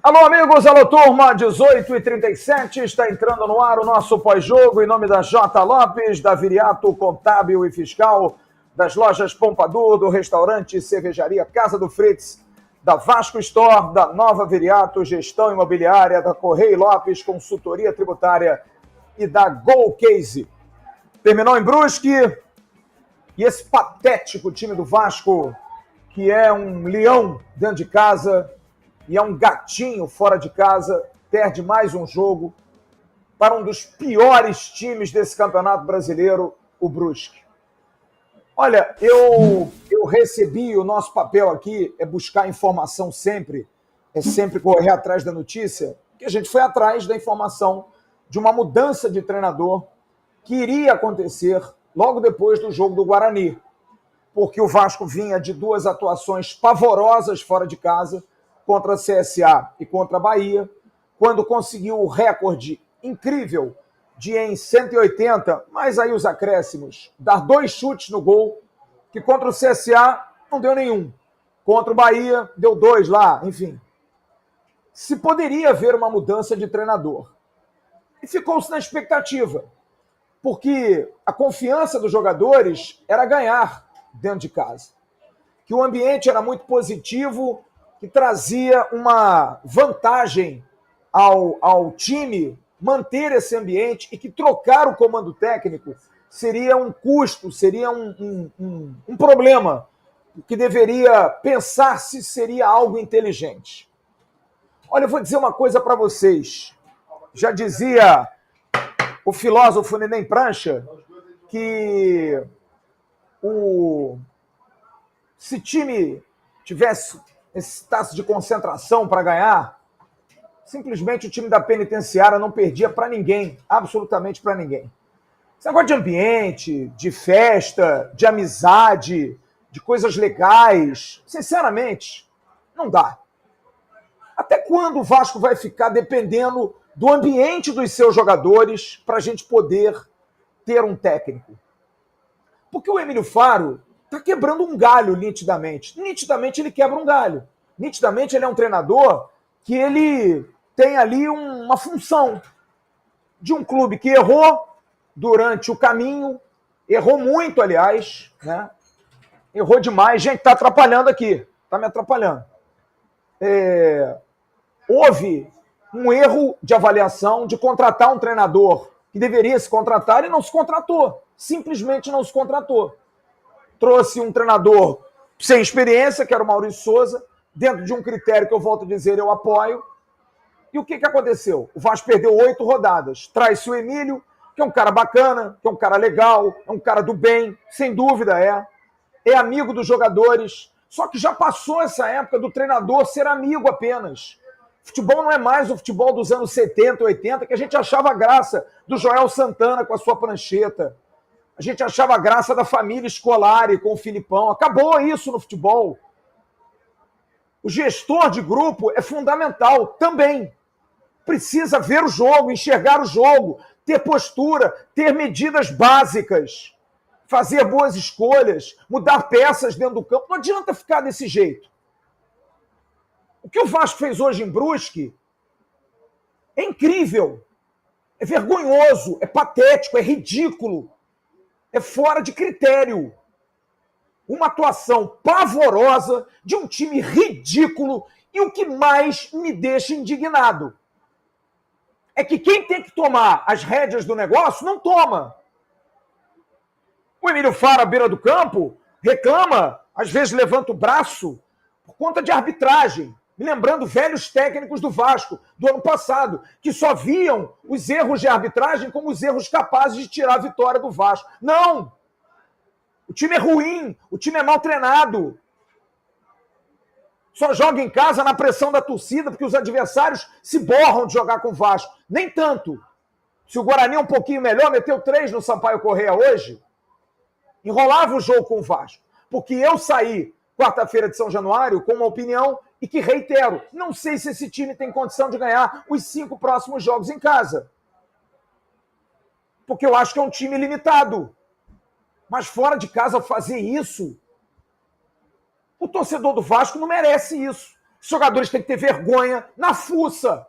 Alô, amigos, alô, turma, 18h37, está entrando no ar o nosso pós-jogo, em nome da J. Lopes, da Viriato Contábil e Fiscal, das lojas Pompadour, do restaurante e cervejaria Casa do Fritz, da Vasco Store, da Nova Viriato, gestão imobiliária, da Correia Lopes, consultoria tributária e da Go Case. Terminou em Brusque, e esse patético time do Vasco, que é um leão dentro de casa e é um gatinho fora de casa, perde mais um jogo para um dos piores times desse campeonato brasileiro, o Brusque. Olha, eu recebi, o nosso papel aqui é buscar informação sempre, é sempre correr atrás da notícia, que a gente foi atrás da informação de uma mudança de treinador que iria acontecer logo depois do jogo do Guarani, porque o Vasco vinha de duas atuações pavorosas fora de casa, contra a CSA e contra a Bahia, quando conseguiu o recorde incrível de em 180, mas aí os acréscimos, dar 2 chutes no gol, que contra o CSA não deu nenhum. Contra o Bahia, deu 2 lá, enfim. Se poderia haver uma mudança de treinador. E ficou-se na expectativa, porque a confiança dos jogadores era ganhar dentro de casa. Que o ambiente era muito positivo, que trazia uma vantagem ao time manter esse ambiente e que trocar o comando técnico seria um custo, seria um problema, que deveria pensar se seria algo inteligente. Olha, eu vou dizer uma coisa para vocês. Já dizia o filósofo Neném Prancha que se time tivesse esse taço de concentração para ganhar, simplesmente o time da penitenciária não perdia para ninguém, absolutamente para ninguém. Esse negócio de ambiente, de festa, de amizade, de coisas legais, sinceramente, não dá. Até quando o Vasco vai ficar dependendo do ambiente dos seus jogadores para a gente poder ter um técnico? Porque o Emílio Faro está quebrando um galho nitidamente. Nitidamente ele quebra um galho. Nitidamente ele é um treinador que ele tem ali uma função de um clube que errou durante o caminho, errou muito, aliás, né? Errou demais. Gente, está atrapalhando aqui, está me atrapalhando. Houve um erro de avaliação de contratar um treinador que deveria se contratar e não se contratou. Simplesmente não se contratou. Trouxe um treinador sem experiência, que era o Maurício Souza, dentro de um critério que eu volto a dizer, eu apoio. E o que aconteceu? O Vasco perdeu 8 rodadas. Traz-se o Emílio, que é um cara bacana, que é um cara legal, é um cara do bem, sem dúvida é amigo dos jogadores. Só que já passou essa época do treinador ser amigo apenas. Futebol não é mais o futebol dos anos 70, 80, que a gente achava graça do Joel Santana com a sua prancheta. A gente achava graça da família Scolari com o Filipão. Acabou isso no futebol. O gestor de grupo é fundamental também. Precisa ver o jogo, enxergar o jogo, ter postura, ter medidas básicas, fazer boas escolhas, mudar peças dentro do campo. Não adianta ficar desse jeito. O que o Vasco fez hoje em Brusque é incrível, é vergonhoso, é patético, é ridículo. É fora de critério. Uma atuação pavorosa de um time ridículo e o que mais me deixa indignado é que quem tem que tomar as rédeas do negócio não toma. O Emílio Faro, à beira do campo, reclama, às vezes levanta o braço por conta de arbitragem, me lembrando velhos técnicos do Vasco do ano passado, que só viam os erros de arbitragem como os erros capazes de tirar a vitória do Vasco. Não! O time é ruim, o time é mal treinado. Só joga em casa na pressão da torcida, porque os adversários se borram de jogar com o Vasco. Nem tanto. Se o Guarani é um pouquinho melhor, meteu 3 no Sampaio Corrêa hoje, enrolava o jogo com o Vasco. Porque eu saí quarta-feira de São Januário com uma opinião e que reitero, não sei se esse time tem condição de ganhar os 5 próximos jogos em casa. Porque eu acho que é um time limitado. Mas fora de casa fazer isso, o torcedor do Vasco não merece isso. Os jogadores têm que ter vergonha na fuça.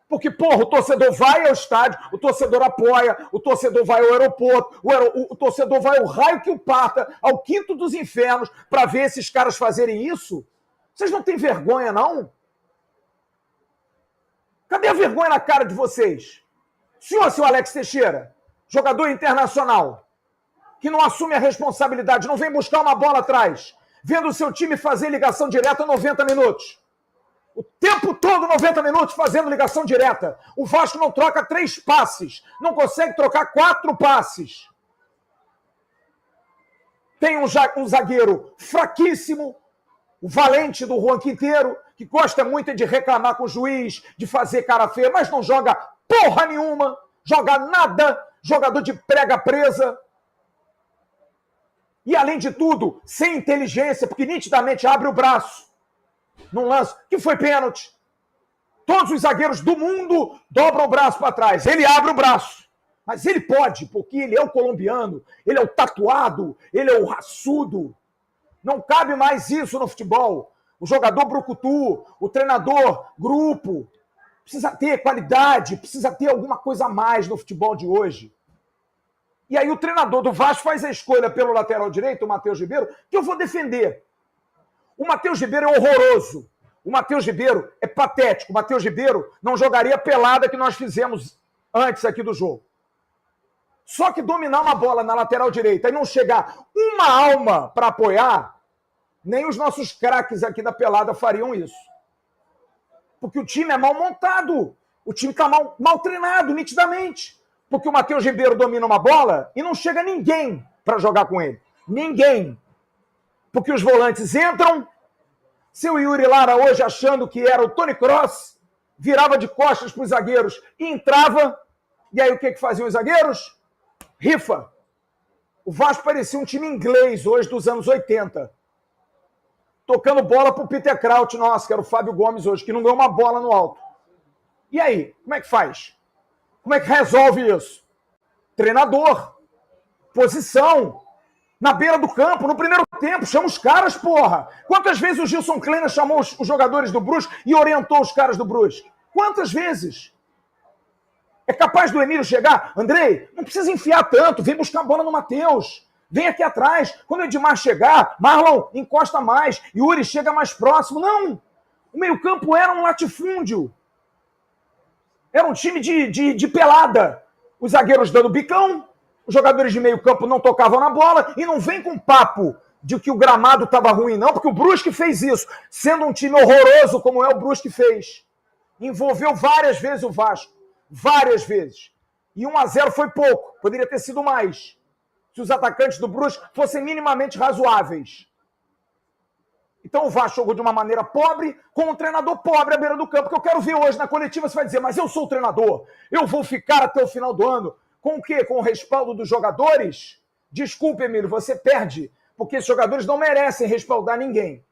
Porque, porra, o torcedor vai ao estádio, o torcedor apoia, o torcedor vai ao aeroporto, o torcedor vai ao raio que o parta, ao quinto dos infernos, para ver esses caras fazerem isso. Vocês não têm vergonha, não? Cadê a vergonha na cara de vocês? Senhor Alex Teixeira, jogador internacional, que não assume a responsabilidade, não vem buscar uma bola atrás, vendo o seu time fazer ligação direta 90 minutos. O tempo todo, 90 minutos, fazendo ligação direta. O Vasco não troca 3 passes. Não consegue trocar 4 passes. Tem um zagueiro fraquíssimo, o valente do Juan Quinteiro, que gosta muito de reclamar com o juiz, de fazer cara feia, mas não joga porra nenhuma, joga nada, jogador de prega presa. E, além de tudo, sem inteligência, porque nitidamente abre o braço num lance que foi pênalti. Todos os zagueiros do mundo dobram o braço para trás. Ele abre o braço. Mas ele pode, porque ele é o colombiano, ele é o tatuado, ele é o raçudo. Não cabe mais isso no futebol. O jogador brucutu, o treinador grupo, precisa ter qualidade, precisa ter alguma coisa a mais no futebol de hoje. E aí o treinador do Vasco faz a escolha pelo lateral direito, o Matheus Ribeiro, que eu vou defender. O Matheus Ribeiro é horroroso. O Matheus Ribeiro é patético. O Matheus Ribeiro não jogaria a pelada que nós fizemos antes aqui do jogo. Só que dominar uma bola na lateral direita e não chegar uma alma para apoiar, nem os nossos craques aqui da pelada fariam isso. Porque o time é mal montado. O time está mal treinado, nitidamente. Porque o Matheus Ribeiro domina uma bola e não chega ninguém para jogar com ele. Ninguém. Porque os volantes entram, seu Yuri Lara hoje achando que era o Tony Kroos, virava de costas para os zagueiros e entrava. E aí o que faziam os zagueiros? Rifa. O Vasco parecia um time inglês hoje dos anos 80. Tocando bola para o Peter Kraut, nossa, que era o Fábio Gomes hoje, que não ganhou uma bola no alto. E aí, como é que faz? Como é que resolve isso? Treinador, posição, na beira do campo, no primeiro tempo, chama os caras, porra. Quantas vezes o Gilson Kleina chamou os jogadores do Brusque e orientou os caras do Brusque? Quantas vezes? É capaz do Emílio chegar, Andrei, não precisa enfiar tanto, vem buscar a bola no Matheus. Vem aqui atrás. Quando o Edmar chegar, Marlon encosta mais, Yuri chega mais próximo. Não! O meio-campo era um latifúndio. Era um time de pelada. Os zagueiros dando bicão, os jogadores de meio campo não tocavam na bola e não vem com papo de que o gramado estava ruim, não, porque o Brusque fez isso, sendo um time horroroso como é o Brusque fez. Envolveu várias vezes o Vasco, várias vezes. E 1-0 foi pouco, poderia ter sido mais, se os atacantes do Brusque fossem minimamente razoáveis. Então o Vasco jogou de uma maneira pobre, com um treinador pobre à beira do campo, que eu quero ver hoje na coletiva. Você vai dizer, mas eu sou o treinador, eu vou ficar até o final do ano. Com o quê? Com o respaldo dos jogadores? Desculpe, Emílio, você perde, porque esses jogadores não merecem respaldar ninguém.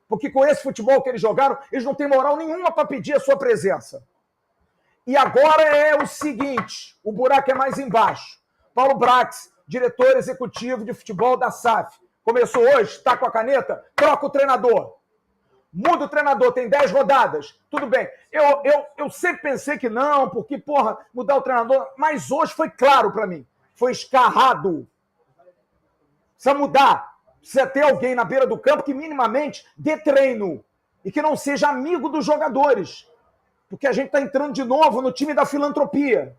Porque com esse futebol que eles jogaram, eles não têm moral nenhuma para pedir a sua presença. E agora é o seguinte, o buraco é mais embaixo. Paulo Brax, diretor executivo de futebol da SAF, começou hoje, está com a caneta, troca o treinador. Muda o treinador, tem 10 rodadas. Tudo bem. Eu sempre pensei que não, porque, porra, mudar o treinador... Mas hoje foi claro para mim. Foi escarrado. Precisa mudar. Precisa ter alguém na beira do campo que minimamente dê treino. E que não seja amigo dos jogadores. Porque a gente está entrando de novo no time da filantropia.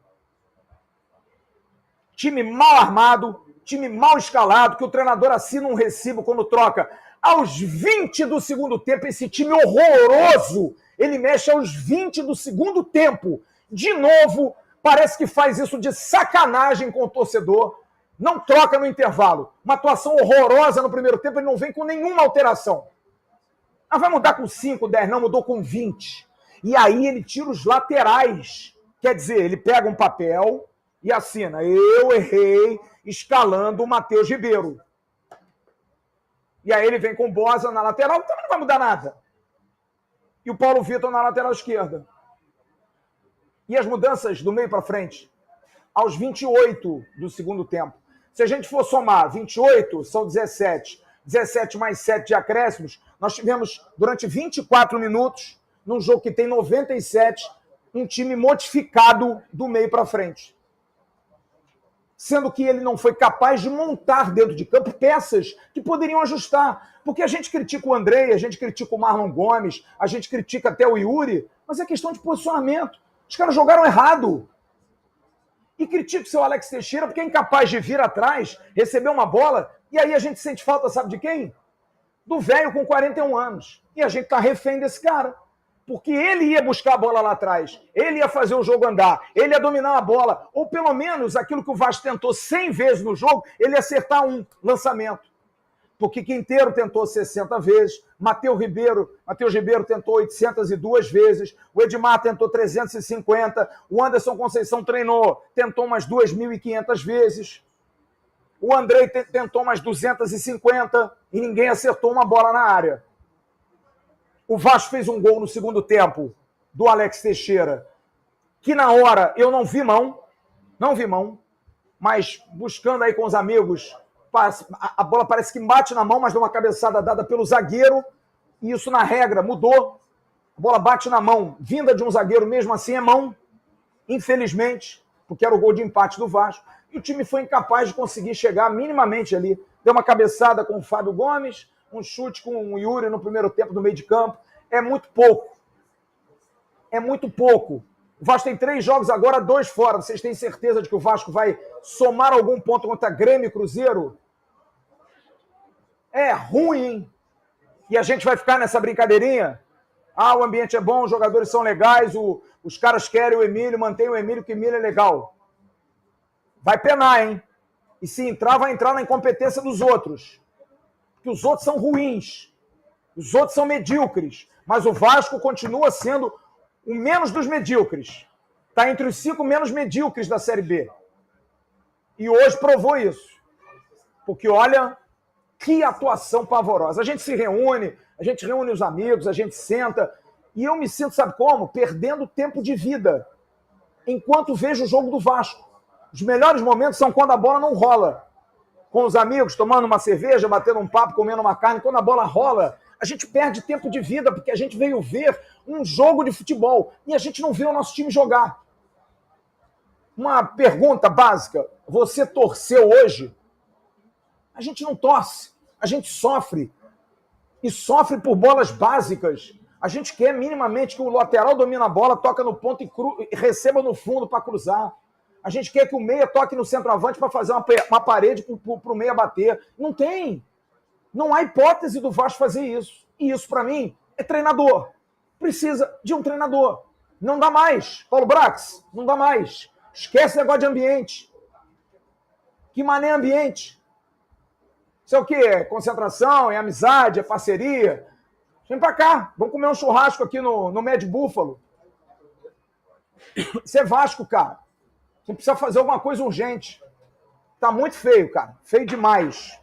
Time mal armado, time mal escalado, que o treinador assina um recibo quando troca. Aos 20 do segundo tempo, esse time horroroso, ele mexe aos 20 do segundo tempo. De novo, parece que faz isso de sacanagem com o torcedor. Não troca no intervalo. Uma atuação horrorosa no primeiro tempo, ele não vem com nenhuma alteração. Ah, vai mudar com 5, 10, não, mudou com 20. E aí ele tira os laterais. Quer dizer, ele pega um papel e assina, eu errei escalando o Matheus Ribeiro. E aí ele vem com o Bosa na lateral, também não vai mudar nada. E o Paulo Vitor na lateral esquerda. E as mudanças do meio para frente? Aos 28 do segundo tempo. Se a gente for somar 28, são 17. 17 mais 7 de acréscimos, Nós tivemos, durante 24 minutos, num jogo que tem 97, um time modificado do meio para frente. Sendo que ele não foi capaz de montar dentro de campo peças que poderiam ajustar. Porque a gente critica o Andrei, a gente critica o Marlon Gomes, a gente critica até o Yuri, mas é questão de posicionamento. Os caras jogaram errado. E critica o seu Alex Teixeira porque é incapaz de vir atrás, receber uma bola, e aí a gente sente falta, sabe de quem? Do velho com 41 anos. E a gente tá refém desse cara. Porque ele ia buscar a bola lá atrás, ele ia fazer o jogo andar, ele ia dominar a bola, ou pelo menos aquilo que o Vasco tentou 100 vezes no jogo, ele ia acertar um lançamento. Porque Quinteiro tentou 60 vezes, Matheus Ribeiro tentou 802 vezes, o Edmar tentou 350, o Anderson Conceição tentou umas 2.500 vezes, o Andrei tentou umas 250 e ninguém acertou uma bola na área. O Vasco fez um gol no segundo tempo do Alex Teixeira, que na hora eu não vi mão, mas buscando aí com os amigos, a bola parece que bate na mão, mas dá uma cabeçada dada pelo zagueiro, e isso na regra mudou. A bola bate na mão, vinda de um zagueiro, mesmo assim é mão, infelizmente, porque era o gol de empate do Vasco, e o time foi incapaz de conseguir chegar minimamente ali. Deu uma cabeçada com o Fábio Gomes, um chute com o Yuri no primeiro tempo do meio de campo. É muito pouco. É muito pouco. O Vasco tem 3 jogos agora, 2 fora. Vocês têm certeza de que o Vasco vai somar algum ponto contra Grêmio e Cruzeiro? É ruim, hein? E a gente vai ficar nessa brincadeirinha? Ah, o ambiente é bom, os jogadores são legais, os caras querem o Emílio, mantém o Emílio, que o Emílio é legal. Vai penar, hein? E se entrar, vai entrar na incompetência dos outros. Que os outros são ruins, os outros são medíocres, mas o Vasco continua sendo o menos dos medíocres. Está entre os 5 menos medíocres da Série B. E hoje provou isso. Porque, olha, que atuação pavorosa. A gente se reúne, a gente reúne os amigos, a gente senta, e eu me sinto, sabe como? Perdendo tempo de vida, enquanto vejo o jogo do Vasco. Os melhores momentos são quando a bola não rola. Com os amigos, tomando uma cerveja, batendo um papo, comendo uma carne, quando a bola rola, a gente perde tempo de vida, porque a gente veio ver um jogo de futebol e a gente não vê o nosso time jogar. Uma pergunta básica, você torceu hoje? A gente não torce, a gente sofre. E sofre por bolas básicas. A gente quer minimamente que o lateral domine a bola, toca no ponto e receba no fundo para cruzar. A gente quer que o meia toque no centroavante para fazer uma parede para o meia bater. Não tem. Não há hipótese do Vasco fazer isso. E isso, para mim, é treinador. Precisa de um treinador. Não dá mais. Paulo Brax, não dá mais. Esquece o negócio de ambiente. Que mané ambiente? Isso é o quê? É concentração, é amizade, é parceria. Vem para cá. Vamos comer um churrasco aqui no Mad Búfalo. Isso é Vasco, cara. Você precisa fazer alguma coisa urgente. Tá muito feio, cara. Feio demais.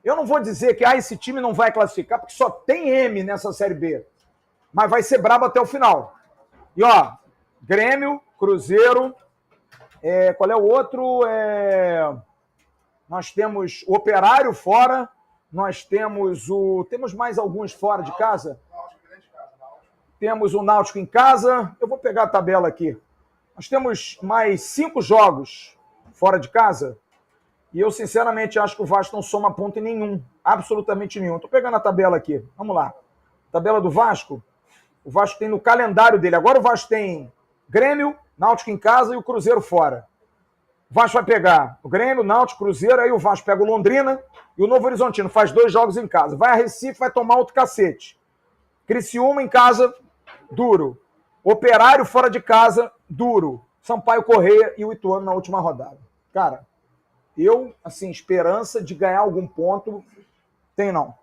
Eu não vou dizer que esse time não vai classificar, porque só tem M nessa Série B. Mas vai ser brabo até o final. E, ó, Grêmio, Cruzeiro, qual é o outro? Nós temos o Operário fora, nós temos Temos mais alguns fora de casa? Temos o Náutico em casa. Eu vou pegar a tabela aqui. Nós temos mais 5 jogos fora de casa e eu, sinceramente, acho que o Vasco não soma ponto em nenhum. Absolutamente nenhum. Estou pegando a tabela aqui. Vamos lá. Tabela do Vasco. O Vasco tem no calendário dele. Agora o Vasco tem Grêmio, Náutico em casa e o Cruzeiro fora. O Vasco vai pegar o Grêmio, Náutico, Cruzeiro, aí o Vasco pega o Londrina e o Novo Horizontino. Faz 2 jogos em casa. Vai a Recife, vai tomar outro cacete. Criciúma em casa, duro. Operário fora de casa, duro. Sampaio Correia e o Ituano na última rodada. Cara, eu, assim, esperança de ganhar algum ponto, tem não.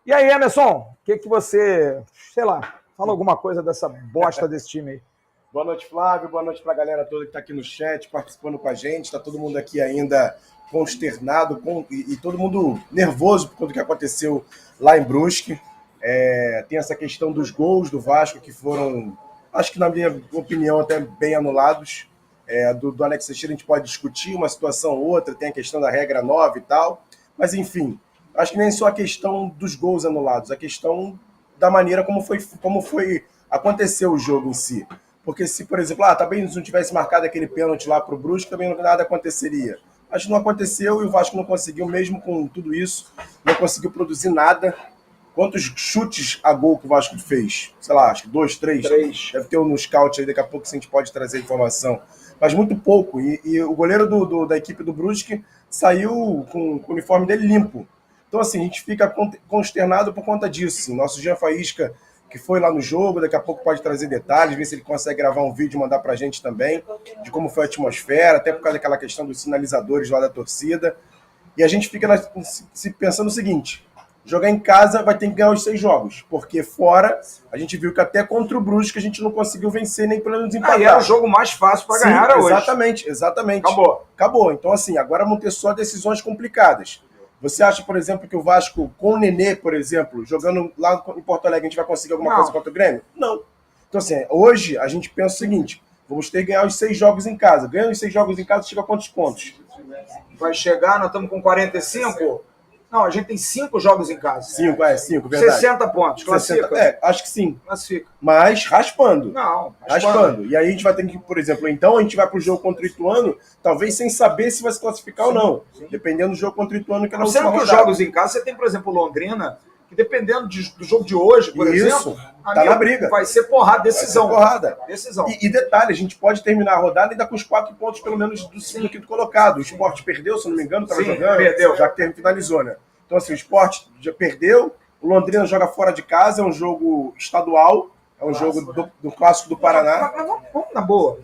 E aí, Emerson, o que você, sei lá, fala alguma coisa dessa bosta desse time aí. Boa noite, Flávio. Boa noite para a galera toda que está aqui no chat, participando com a gente. Está todo mundo aqui ainda consternado e todo mundo nervoso por tudo que aconteceu lá em Brusque. Tem essa questão dos gols do Vasco que foram, acho que na minha opinião, até bem anulados. Do Alex Teixeira a gente pode discutir uma situação ou outra, tem a questão da regra 9 e tal. Mas, enfim, Acho que nem só a questão dos gols anulados, a questão da maneira como foi aconteceu o jogo em si. Porque se, por exemplo, também se não tivesse marcado aquele pênalti lá pro Brusque, também nada aconteceria. Acho que não aconteceu e o Vasco não conseguiu, mesmo com tudo isso, não conseguiu produzir nada. Quantos chutes a gol que o Vasco fez? Sei lá, acho que 2, 3. Deve ter um no scout aí, daqui a pouco a gente pode trazer informação. Mas muito pouco. E o goleiro da equipe do Brusque saiu com o uniforme dele limpo. Então, assim, a gente fica consternado por conta disso. Assim. Nosso Jean Faísca, que foi lá no jogo, daqui a pouco pode trazer detalhes, ver se ele consegue gravar um vídeo e mandar pra gente também, de como foi a atmosfera, até por causa daquela questão dos sinalizadores lá da torcida. E a gente fica pensando o seguinte: jogar em casa vai ter que ganhar os 6 jogos, porque fora a gente viu que até contra o Brusque a gente não conseguiu vencer nem pelo menos empatar. E era o jogo mais fácil para ganhar era hoje. Exatamente. Acabou. Então, assim, agora vão ter só decisões complicadas. Você acha, por exemplo, que o Vasco, com o Nenê, por exemplo, jogando lá em Porto Alegre, a gente vai conseguir alguma coisa contra o Grêmio? Não. Então, assim, hoje a gente pensa o seguinte: vamos ter que ganhar os 6 jogos em casa. Ganhando os 6 jogos em casa, chega a quantos pontos? Vai chegar, nós estamos com 45. Não, a gente tem 5 jogos em casa. 5, verdade. 60 pontos, classifica. Acho que sim. Classifica. Mas raspando. Não, raspando. E aí a gente vai ter que, por exemplo, então a gente vai pro jogo contra o Ituano, talvez sem saber se vai se classificar ou não. Sim. Dependendo do jogo contra o Ituano, que é na última rodada. Sendo que os jogos em casa, você tem, por exemplo, Londrina, que dependendo do jogo de hoje, por exemplo, tá na briga. Vai ser porrada, decisão. Decisão. E detalhe, a gente pode terminar a rodada ainda com os 4 pontos, pelo menos, do quinto colocado. O Sport perdeu, se não me engano, estava jogando. Perdeu. Já que finalizou, né? Então, assim, o Sport já perdeu, o Londrina joga fora de casa, é um jogo estadual, é um jogo do Clássico do Paraná. Mas vamos na boa.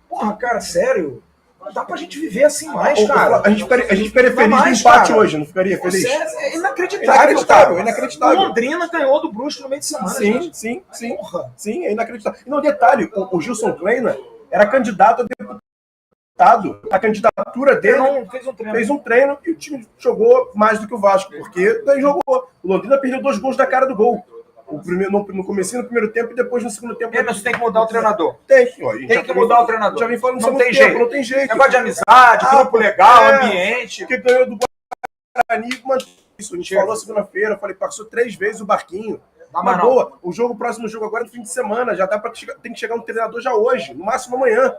Porra, cara, sério? Não dá pra gente viver assim mais, cara. A gente ficaria feliz no empate hoje, não ficaria feliz? É inacreditável. Inacreditável. O Londrina ganhou do Brusque no meio de semana. Sim. Sim, é inacreditável. E no detalhe, o Gilson Kleina era candidato a deputado. A candidatura dele fez um treino e o time jogou mais do que o Vasco, porque daí jogou. O Londrina perdeu 2 gols da cara do gol. No comecinho, no primeiro tempo, e depois no segundo tempo. Mas você tem que mudar o treinador. Tem que mudar o treinador. Já vem falando não tem jeito. Não tem jeito. Negócio de amizade, grupo legal, ambiente. Que ganhou do Guarani, mano. Isso, a gente falou segunda-feira, eu falei, passou 3 vezes o barquinho. Mas boa, o próximo jogo agora é no fim de semana, já dá pra tem que chegar um treinador já hoje, no máximo amanhã.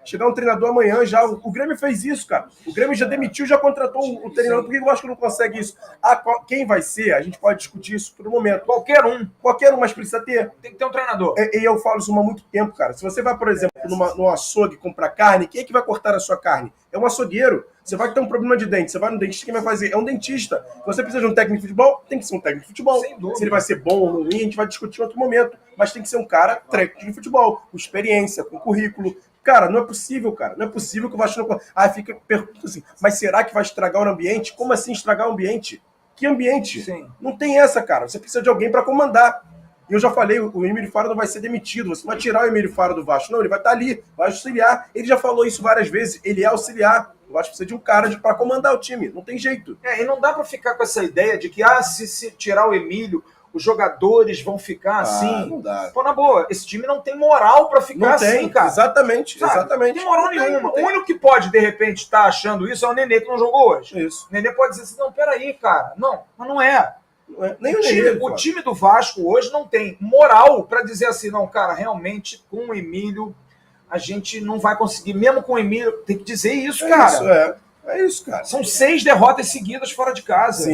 Chegar um treinador amanhã já. O Grêmio fez isso, cara. O Grêmio já demitiu, já contratou o treinador. Por que eu acho que não consegue isso? Quem vai ser? A gente pode discutir isso por um momento. Qualquer um, mas precisa ter. Tem que ter um treinador. E eu falo isso há muito tempo, cara. Se você vai, por exemplo, num açougue comprar carne, quem é que vai cortar a sua carne? É um açougueiro. Você vai ter um problema de dente, você vai no dentista, quem vai fazer? É um dentista. Você precisa de um técnico de futebol? Tem que ser um técnico de futebol. Se ele vai ser bom ou ruim, a gente vai discutir em outro momento. Mas tem que ser um cara técnico de futebol, com experiência, com currículo. Cara, não é possível, cara. Não é possível que o Vasco não... fica perguntando assim, mas será que vai estragar o ambiente? Como assim estragar o ambiente? Que ambiente? Sim. Não tem essa, cara. Você precisa de alguém para comandar. E eu já falei, o Emílio Faro não vai ser demitido. Você não vai tirar o Emílio Faro do Vasco. Não, ele vai estar ali, vai auxiliar. Ele já falou isso várias vezes. Ele é auxiliar. O Vasco precisa de um cara para comandar o time. Não tem jeito. E não dá para ficar com essa ideia de que, se tirar o Emílio, os jogadores vão ficar assim. Não dá. Pô, na boa, esse time não tem moral pra ficar não tem, assim, cara. Exatamente. Não tem moral nenhuma. O único que pode, de repente, estar achando isso é o Nenê, que não jogou hoje. Isso. O Nenê pode dizer assim, não, peraí, cara. Não, mas não é. Nem o time do Vasco hoje não tem moral pra dizer assim, não, cara, realmente, com o Emílio, a gente não vai conseguir. Mesmo com o Emílio, tem que dizer isso, cara. É isso, cara. São 6 derrotas seguidas fora de casa.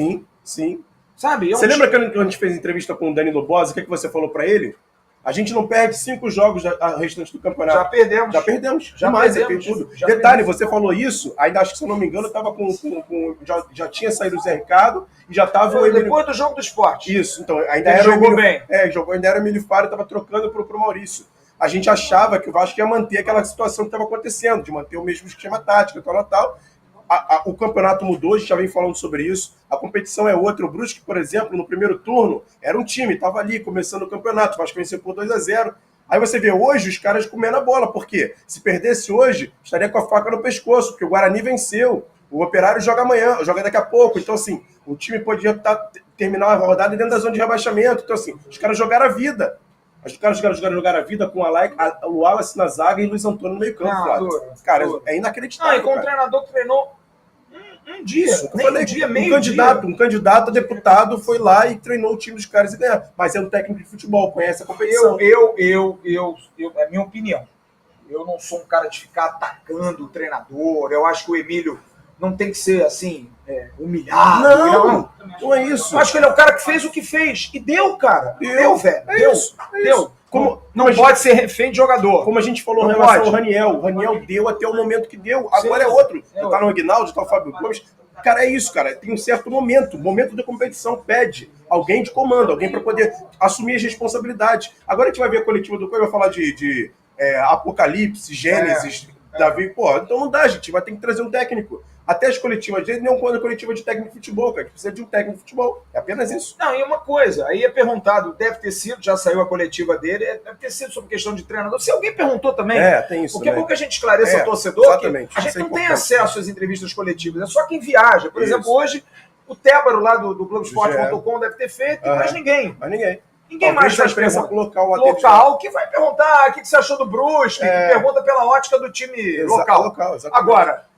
Sim. Sabe? Você lembra que a gente fez entrevista com o Danilo Bozzi? O que você falou pra ele? A gente não perde 5 jogos restantes do campeonato. Já perdemos. Tudo. Detalhe, você falou isso, ainda acho que, se eu não me engano, tava já tinha saído o Zé Ricardo e já tava o Emílio... Depois do jogo do Sport. Isso, então ainda era jogou bem. Ainda era o Emílio Faro e tava trocando pro Maurício. A gente achava que o Vasco ia manter aquela situação que estava acontecendo, de manter o mesmo esquema tático, tal. O campeonato mudou, a gente já vem falando sobre isso. A competição é outra. O Brusque, por exemplo, no primeiro turno, era um time, estava ali, começando o campeonato. O Vasco venceu por 2-0. Aí você vê hoje os caras comendo a bola. Por quê? Se perdesse hoje, estaria com a faca no pescoço, porque o Guarani venceu. O Operário joga amanhã, joga daqui a pouco. Então, assim, o time podia terminar a rodada dentro da zona de rebaixamento. Então, assim, os caras jogaram a vida. Os caras jogaram a vida com o Wallace na zaga e o Luiz Antônio no meio campo. Cara, é inacreditável. E com um treinador que treinou Um dia, um candidato a deputado foi lá e treinou o time dos caras e ganhou. Mas é um técnico de futebol, conhece a competição. É minha opinião. Eu não sou um cara de ficar atacando o treinador. Eu acho que o Emílio não tem que ser assim, humilhado. Não é isso. Eu acho que ele é o cara que fez o que fez. E deu, cara. Deu, velho. Deu. Não pode ser refém de jogador. Como a gente falou em relação ao Raniel. O Raniel deu até o momento que deu. Agora é outro. Tá no Aguinaldo, tá o Fábio Gomes. Cara, é isso, cara. Tem um certo momento. Momento da competição pede alguém de comando, alguém para poder assumir as responsabilidades. Agora a gente vai ver a coletiva do Coelho, vai falar de Apocalipse, Gênesis, Davi. Pô, então não dá, gente. Vai ter que trazer um técnico. Até as coletivas dele, nem quando a coletiva de técnico de futebol, cara. A gente precisa de um técnico de futebol. É apenas isso. Não, e uma coisa, aí é perguntado, deve ter sido, já saiu a coletiva dele, deve ter sido sobre questão de treinador. Se alguém perguntou também, tem isso. Porque é bom que a gente esclareça ao torcedor exatamente, que a gente não tem acesso às entrevistas coletivas, é só quem viaja. Por exemplo, hoje, o Tébaro lá do Globoesporte.com deve ter feito, mas ninguém. Ninguém mais faz pergunta local que vai perguntar o que você achou do Brusque, que pergunta pela ótica do time local. Agora,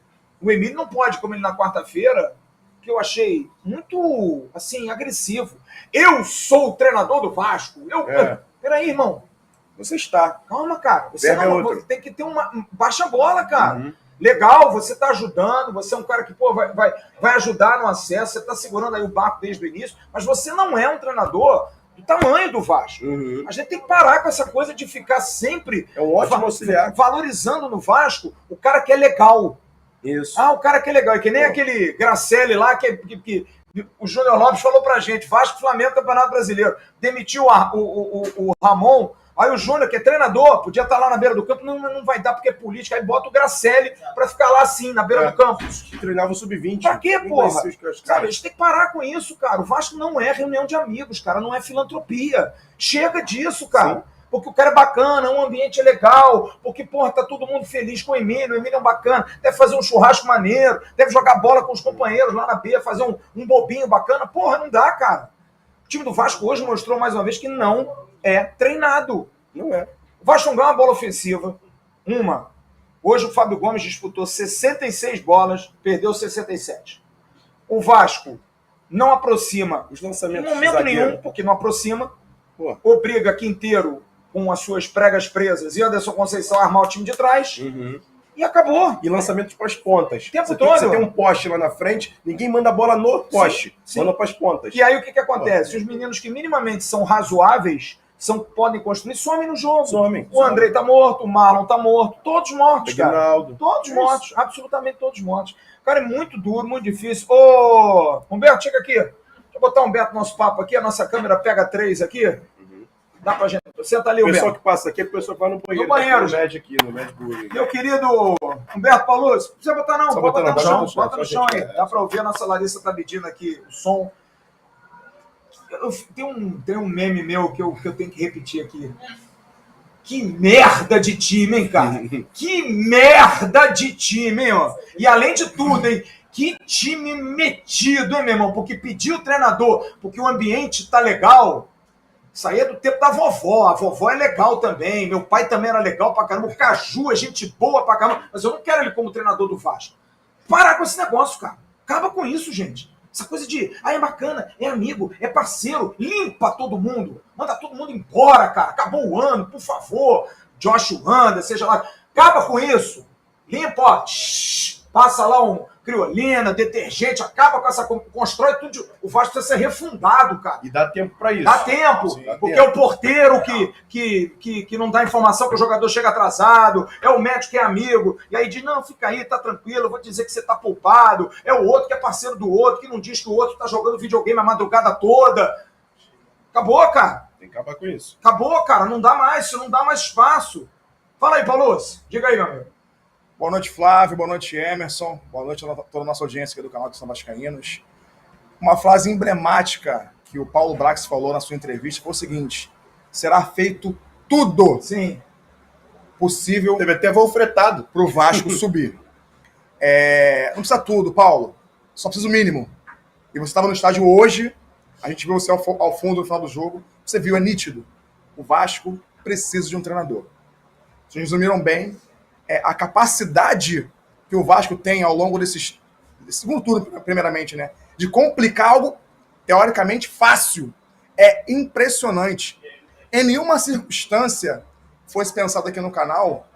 o Emílio não pode, como ele na quarta-feira, que eu achei muito, assim, agressivo. Eu sou o treinador do Vasco. Peraí, irmão. Você está. Calma, cara. Você tem que ter uma... Baixa a bola, cara. Legal, você está ajudando, você é um cara que vai ajudar no acesso, você está segurando aí o barco desde o início, mas você não é um treinador do tamanho do Vasco. A gente tem que parar com essa coisa de ficar sempre um ótimo auxiliar, valorizando no Vasco o cara que é legal. Isso. O cara que é legal. É que nem aquele Gracelli lá que o Júnior Lopes falou pra gente, Vasco, Flamengo, Campeonato Brasileiro. Demitiu o Ramon. Aí o Júnior, que é treinador, podia estar lá na beira do campo, não vai dar porque é política. Aí bota o Gracelli pra ficar lá assim, na beira do campo. Que treinava o Sub-20. Pra quê, porra? Sabe, a gente tem que parar com isso, cara. O Vasco não é reunião de amigos, cara. Não é filantropia. Chega disso, cara. Sim. Porque o cara é bacana, o ambiente é legal, porque, porra, tá todo mundo feliz com o Emílio é um bacana, deve fazer um churrasco maneiro, deve jogar bola com os companheiros lá na B, fazer um bobinho bacana. Porra, não dá, cara. O time do Vasco hoje mostrou mais uma vez que não é treinado. Não é. O Vasco não ganha uma bola ofensiva. Hoje o Fábio Gomes disputou 66 bolas, perdeu 67. O Vasco não aproxima os lançamentos em momento nenhum, porque não aproxima. Obriga Quinteiro com as suas pregas presas e Anderson Conceição a armar o time de trás. E acabou. E lançamentos para as pontas. Tempo todo. Você tem um poste lá na frente, ninguém manda a bola no poste, manda para as pontas. E aí o que acontece? Os meninos que minimamente são razoáveis, podem construir, somem no jogo. O Andrei tá morto, o Marlon tá morto, todos mortos, cara. Todos mortos, absolutamente todos mortos. Cara, é muito duro, muito difícil. Ô, Humberto, chega aqui. Deixa eu botar o Humberto no nosso papo aqui, a nossa câmera pega 3 aqui. Dá pra gente. Senta ali, Humberto. O pessoal que passa aqui, a pessoa vai no banheiro. No banheiro, gente. Aqui, no Med Burger. Meu querido Humberto Paulus, não precisa botar não, pode botar no chão. Bota no chão aí. Dá pra ouvir, a nossa Larissa tá pedindo aqui o som. Tem um meme meu que eu tenho que repetir aqui. Que merda de time, hein, cara? Que merda de time, hein, ó. E além de tudo, hein, que time metido, hein, meu irmão? Porque pediu o treinador, porque o ambiente tá legal. Isso aí é do tempo da vovó. A vovó é legal também. Meu pai também era legal pra caramba. O Caju é gente boa pra caramba. Mas eu não quero ele como treinador do Vasco. Parar com esse negócio, cara. Acaba com isso, gente. Essa coisa de, é bacana, é amigo, é parceiro. Limpa todo mundo. Manda todo mundo embora, cara. Acabou o ano, por favor. Josh Wanda, seja lá. Acaba com isso. Limpa, ó. Passa lá um criolina, detergente, acaba com essa... Constrói tudo. O Vasco precisa ser refundado, cara. E dá tempo pra isso. Dá tempo. Sim, porque é o porteiro que não dá informação que o jogador chega atrasado, é o médico que é amigo, e aí diz, não, fica aí, tá tranquilo, eu vou dizer que você tá poupado, é o outro que é parceiro do outro, que não diz que o outro tá jogando videogame a madrugada toda. Acabou, cara. Tem que acabar com isso. Acabou, cara. Não dá mais, isso não dá mais espaço. Fala aí, Paulus. Diga aí, meu amigo. Boa noite, Flávio. Boa noite, Emerson. Boa noite a toda a nossa audiência aqui do canal do São Vascaínos. Uma frase emblemática que o Paulo Brax falou na sua entrevista foi o seguinte: será feito tudo possível. Teve até voo fretado para o Vasco subir. Não precisa tudo, Paulo. Só precisa o mínimo. E você estava no estádio hoje, a gente viu você ao fundo no final do jogo, você viu, é nítido. O Vasco precisa de um treinador. Vocês resumiram bem. A capacidade que o Vasco tem ao longo desses segundo turno, primeiramente, né? De complicar algo teoricamente fácil. É impressionante. Em nenhuma circunstância fosse pensado aqui no canal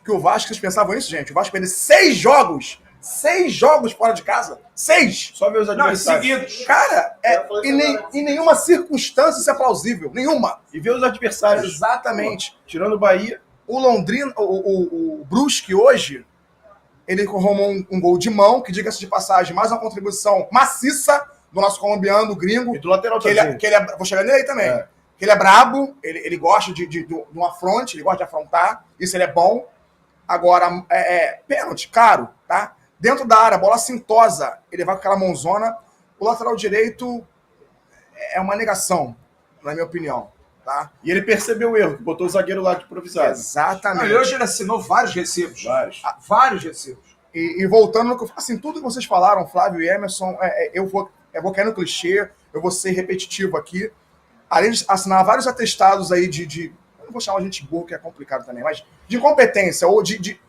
que o Vasco, vocês pensavam isso, gente? O Vasco perdeu 6 jogos. 6 jogos fora de casa. 6! Só ver os Não, adversários. seguidos. Cara, em nenhuma circunstância isso é plausível. Nenhuma. E ver os adversários. Exatamente. Pô, tirando o Bahia. O Londrina, o Brusque hoje, ele arrumou um gol de mão, que, diga-se de passagem, mais uma contribuição maciça do nosso colombiano, gringo. E do lateral Que também. vou chegar nele aí também. É. Que ele é brabo, ele gosta de um afronte, ele gosta de afrontar. Isso ele é bom. Agora, pênalti, caro, tá? Dentro da área, bola cintosa, ele vai com aquela mãozona. O lateral direito é uma negação, na minha opinião, tá? E ele percebeu o erro, que botou o zagueiro lá de improvisado. Exatamente. E hoje ele assinou vários recibos. Vários. Vários recibos. E voltando no que eu assim, tudo que vocês falaram, Flávio e Emerson, eu vou cair no clichê, eu vou ser repetitivo aqui. Além de assinar vários atestados aí eu não vou chamar de gente burra, que é complicado também, mas de incompetência ou de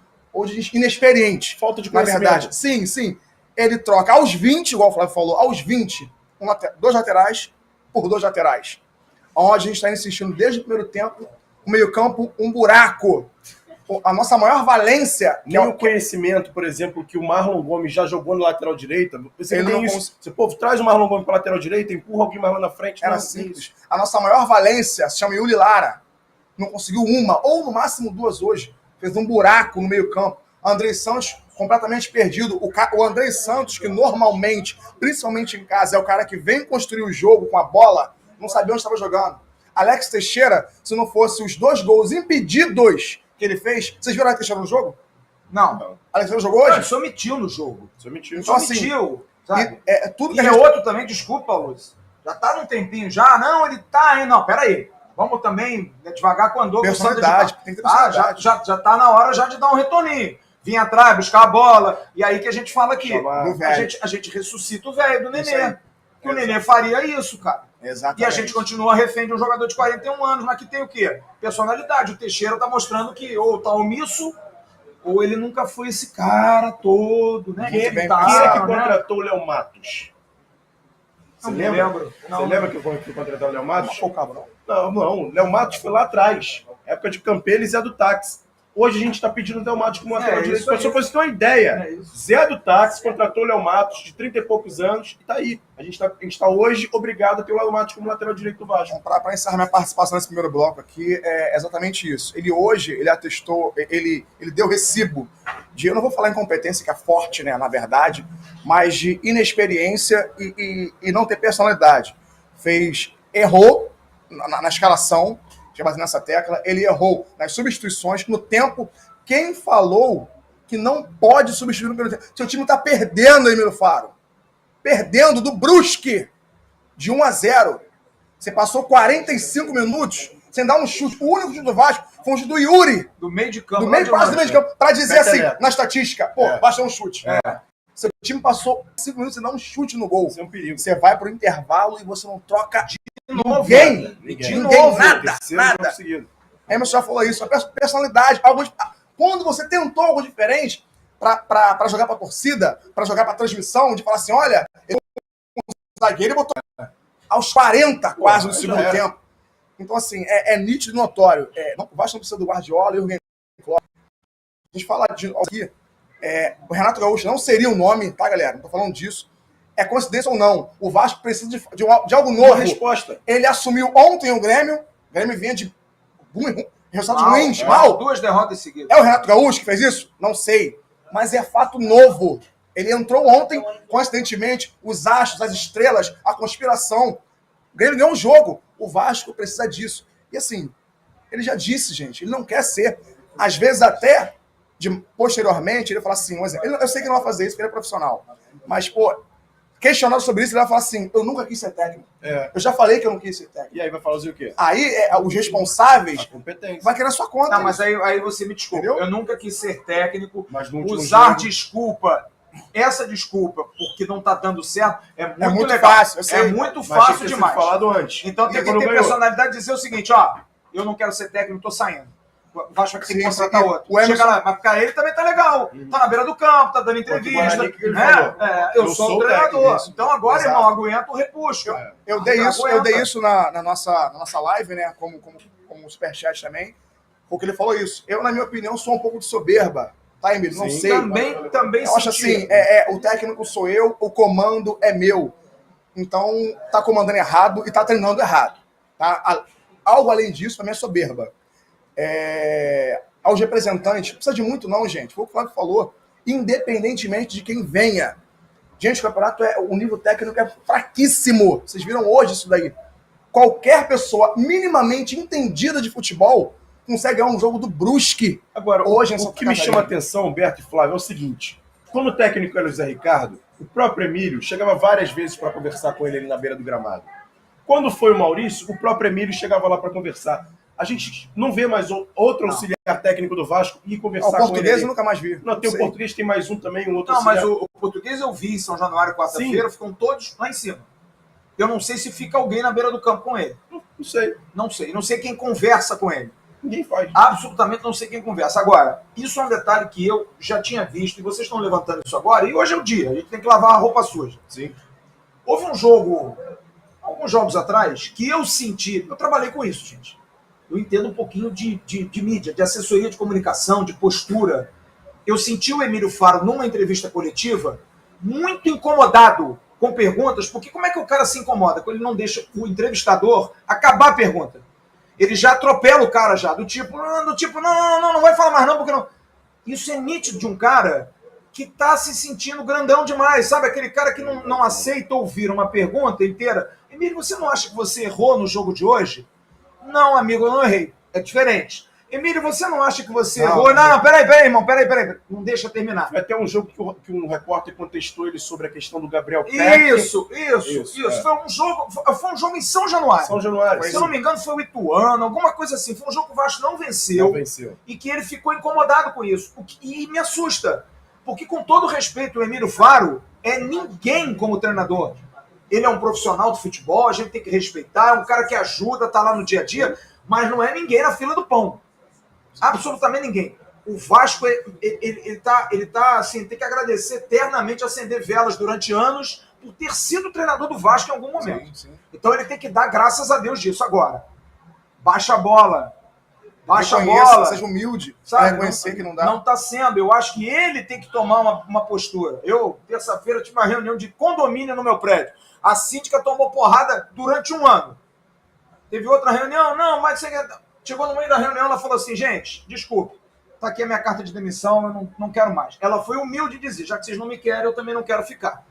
inexperiente. Falta de Na conhecimento. verdade. Sim. Ele troca aos 20, igual o Flávio falou, aos 20, 2 laterais por 2 laterais. Onde a gente está insistindo desde o primeiro tempo, o meio-campo, um buraco. A nossa maior valência... Nem o conhecimento, por exemplo, que o Marlon Gomes já jogou na lateral direita. Você Ele tem não isso. Você, traz o Marlon Gomes para a lateral direita, empurra alguém mais lá na frente. Era não, simples. A nossa maior valência se chama Yuli Lara. Não conseguiu uma, ou no máximo 2 hoje. Fez um buraco no meio-campo. Andrei Santos completamente perdido. O Andrei Santos, que normalmente, principalmente em casa, é o cara que vem construir o jogo com a bola, não sabia onde estava jogando. Alex Teixeira, se não fosse os 2 gols impedidos que ele fez... Vocês viram o Alex Teixeira no jogo? Não. Alex Teixeira jogou hoje? Ele só omitiu no jogo. Você mentiu. Então, assim, Omitiu, sabe? Tudo E que a é gente... outro também, desculpa, Lúcio. Já tá num tempinho já. Não, ele tá aí. Não, peraí. Vamos também devagar com o Andor. Personalidade. Tem que ter personalidade. Já tá na hora já de dar um retorninho. Vir atrás, buscar a bola. E aí que a gente fala aqui. A gente ressuscita o velho do Nenê. Que o Nenê faria isso, cara. Exatamente. E a gente continua refém de um jogador de 41 anos, mas que tem o quê? Personalidade. O Teixeira tá mostrando que ou tá omisso, ou ele nunca foi esse cara todo, né? Muito bem tá, Quem é que pensado, contratou o Léo Matos? Não Você me lembra? lembro. Você lembra que eu fui contratar o Léo Matos? Pô, cabrão. Não. Léo Matos foi lá atrás. Época de Campeles e Zé do Táxi. Hoje a gente está pedindo o Léo Matos como lateral direito. Só para você ter uma ideia. Zé do Táxi contratou o Léo Matos, de 30 e poucos anos, e tá aí. A gente tá hoje obrigado a ter o Léo Matos como lateral direito do Vasco. Para encerrar minha participação nesse primeiro bloco aqui, é exatamente isso. Ele hoje, ele atestou, ele deu recibo de, eu não vou falar incompetência, que é forte, né, na verdade, mas de inexperiência e não ter personalidade. Errou na escalação, já base nessa tecla, ele errou nas substituições, no tempo. Quem falou que não pode substituir no primeiro tempo? Seu time está perdendo, Emílio Faro. Perdendo do Brusque de 1-0. Você passou 45 minutos sem dar um chute. O único chute do Vasco foi um chute do Yuri. Do meio de campo. Quase do meio de campo. Para dizer assim, na estatística, basta um chute. Seu time passou 5 minutos sem dar um chute no gol. Isso é um perigo. Você vai pro intervalo e você não troca de Ninguém. Nada. Emerson já falou isso. A personalidade. Quando você tentou algo diferente para jogar pra torcida, para jogar pra transmissão, de falar assim, olha, ele zagueiro e botou aos 40 quase no segundo tempo. Então, assim, é nítido e notório. O Vasco não precisa do Guardiola e o Jürgen Klopp. A gente fala aqui, o Renato Gaúcho não seria o nome, tá, galera? Não tô falando disso. É coincidência ou não? O Vasco precisa de algo novo. Uma resposta. Ele assumiu ontem o Grêmio. O Grêmio vinha de resultados ruins, mal. 2 derrotas seguidas. É o Renato Gaúcho que fez isso? Não sei. Mas é fato novo. Ele entrou ontem, coincidentemente, os astros, as estrelas, a conspiração. O Grêmio ganhou um jogo. O Vasco precisa disso. E assim, ele já disse, gente, ele não quer ser. Às vezes até, posteriormente, ele fala assim, eu sei que ele não vai fazer isso, porque ele é profissional. Mas, questionado sobre isso, ele vai falar assim, eu nunca quis ser técnico. Eu já falei que eu não quis ser técnico. E aí vai falar o quê? Aí, os responsáveis A competência. vai querer a sua conta. Não, mas aí você me desculpa. Entendeu? Eu nunca quis ser técnico. Mas no último Usar jogo- desculpa. Essa desculpa, porque não tá dando certo, é muito, muito legal. fácil, eu sei. É muito Mas fácil tinha que ter demais. sido falado antes. Então tem E que quando ter ganhou? personalidade de dizer o seguinte, ó, eu não quero ser técnico, tô saindo. O Vasco vai ter que Sim, contratar sim. outro. O Emerson- Chega lá, mas cara, ele também tá legal. Tá na beira do campo, tá dando entrevista. Guarani, que ele falou? Eu sou o treinador. técnico. Então agora, Exato. irmão, aguenta o repuxo. Eu dei Aguenta. isso na nossa live, né? Como superchat também. Porque ele falou isso. Eu, na minha opinião, sou um pouco de soberba. Tá, Emílio? Não Sim. sei. Também Eu acho senti. assim, o técnico sou eu, o comando é meu. Então, tá comandando errado e tá treinando errado. Tá? Algo além disso, pra mim é soberba. Aos representantes, não precisa de muito não, gente. Foi o que o Flávio falou. Independentemente de quem venha. Gente, o campeonato, o nível técnico é fraquíssimo. Vocês viram hoje isso daí. Qualquer pessoa minimamente entendida de futebol consegue ganhar um jogo do Brusque. Agora, Hoje em o Santa que me Catarina. chama a atenção, Humberto e Flávio, é o seguinte. Quando o técnico era o Zé Ricardo, o próprio Emílio chegava várias vezes para conversar com ele ali na beira do gramado. Quando foi o Maurício, o próprio Emílio chegava lá para conversar. A gente não vê mais outro auxiliar técnico do Vasco ir conversar O com ele. português eu nunca mais vi. Não, tem o Sei. português, tem mais um também, um outro Não, mas auxiliar. o português eu vi em São Januário, quarta-feira, ficam todos lá em cima. Eu não sei se fica alguém na beira do campo com ele. Não sei, Não sei. Não sei quem conversa com ele. ninguém faz. Absolutamente não sei quem conversa. Agora, isso é um detalhe que eu já tinha visto, e vocês estão levantando isso agora, e hoje é o dia, a gente tem que lavar a roupa suja. Sim. Houve um jogo, alguns jogos atrás, que eu senti, eu trabalhei com isso, gente. Eu entendo um pouquinho de mídia, de assessoria de comunicação, de postura. Eu senti o Emílio Faro, numa entrevista coletiva, muito incomodado com perguntas, porque como é que o cara se incomoda? Quando ele não deixa o entrevistador acabar a pergunta. Ele já atropela o cara já, do tipo, não vai falar mais não, porque não... Isso é nítido de um cara que tá se sentindo grandão demais, sabe? Aquele cara que não aceita ouvir uma pergunta inteira. Emílio, você não acha que você errou no jogo de hoje? Não, amigo, eu não errei. É diferente. Emílio, você não acha que você errou? Não, peraí, irmão, peraí. Não deixa terminar. Foi até um jogo que um repórter contestou ele sobre a questão do Gabriel Peck. Isso. É. Foi um jogo em São Januário. São Januário. Se eu não me engano, foi o Ituano, alguma coisa assim. Foi um jogo que o Vasco não venceu. Não venceu. E que ele ficou incomodado com isso. E me assusta. Porque, com todo respeito, o Emílio Faro é ninguém como treinador. Ele é um profissional do futebol, a gente tem que respeitar, é um cara que ajuda, tá lá no dia a dia, mas não é ninguém na fila do pão. Absolutamente ninguém. O Vasco, ele tá assim, tem que agradecer eternamente, acender velas durante anos por ter sido treinador do Vasco em algum momento. Sim. Então ele tem que dar graças a Deus disso. Agora, baixa a bola. Baixa a Reconheça, bola. seja humilde, Sabe, reconhecer que não dá. Não está sendo. Eu acho que ele tem que tomar uma postura. Eu, terça-feira, tive uma reunião de condomínio no meu prédio. A síndica tomou porrada durante um ano. Teve outra reunião? Não, mas chegou no meio da reunião, ela falou assim, gente, desculpe, tá aqui a minha carta de demissão, eu não quero mais. Ela foi humilde e dizer, já que vocês não me querem, eu também não quero ficar.